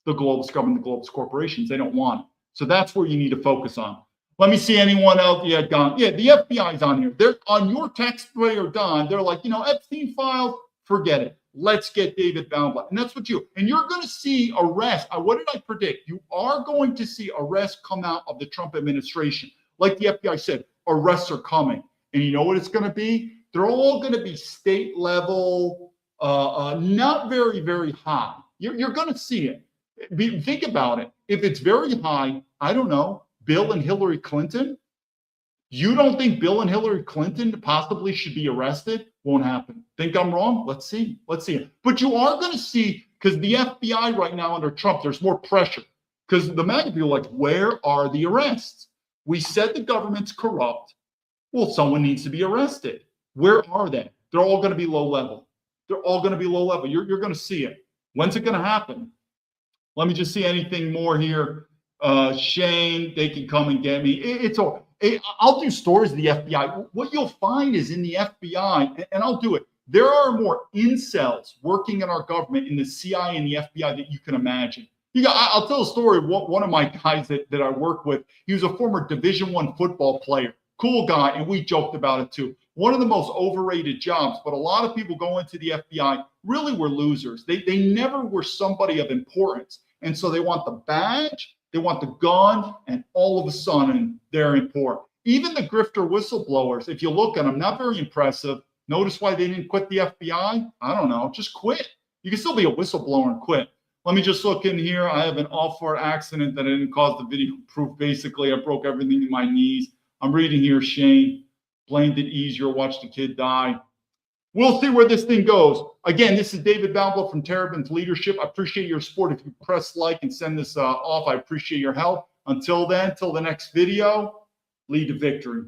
The globalist government, the globalist corporations. They don't want it. So that's where you need to focus on. Let me see anyone else. Yeah, Don. Yeah, the FBI's on here. They're on your taxpayer, Don. They're like, Epstein files, forget it. Let's get David Baumblatt. And that's what and you're going to see arrests. What did I predict? You are going to see arrests come out of the Trump administration. Like the FBI said, arrests are coming. And you know what it's going to be? They're all going to be state level, not very, very high. You're going to see it. Think about it. If it's very high, I don't know, Bill and Hillary Clinton, you don't think Bill and Hillary Clinton possibly should be arrested? Won't happen. Think I'm wrong? Let's see. But you are going to see, because the FBI right now under Trump, there's more pressure. Because the MAGA people are like, where are the arrests? We said the government's corrupt. Well, someone needs to be arrested. Where are they? They're all going to be low level. You're going to see it. When's it going to happen? Let me just see anything more here. Shane, they can come and get me. I'll do stories of the FBI. What you'll find is in the FBI, and I'll do it, there are more incels working in our government in the CIA and the FBI that you can imagine. I'll tell a story. One of my guys that I work with, he was a former Division I football player. Cool guy, and we joked about it too. One of the most overrated jobs, but a lot of people go into the FBI really were losers. They never were somebody of importance. And so they want the badge, they want the gun, and all of a sudden they're important. Even the grifter whistleblowers, if you look at them, not very impressive. Notice why they didn't quit the FBI? I don't know, just quit. You can still be a whistleblower and quit. Let me just look in here. I have an off-road accident that I didn't cause the video proof. Basically, I broke everything in my knees. I'm reading here, Shane. Blamed it easier, watch the kid die. We'll see where this thing goes. Again, this is David Baumblatt from Terrabin's Leadership. I appreciate your support. If you press like and send this off, I appreciate your help. Until then, till the next video, lead to victory.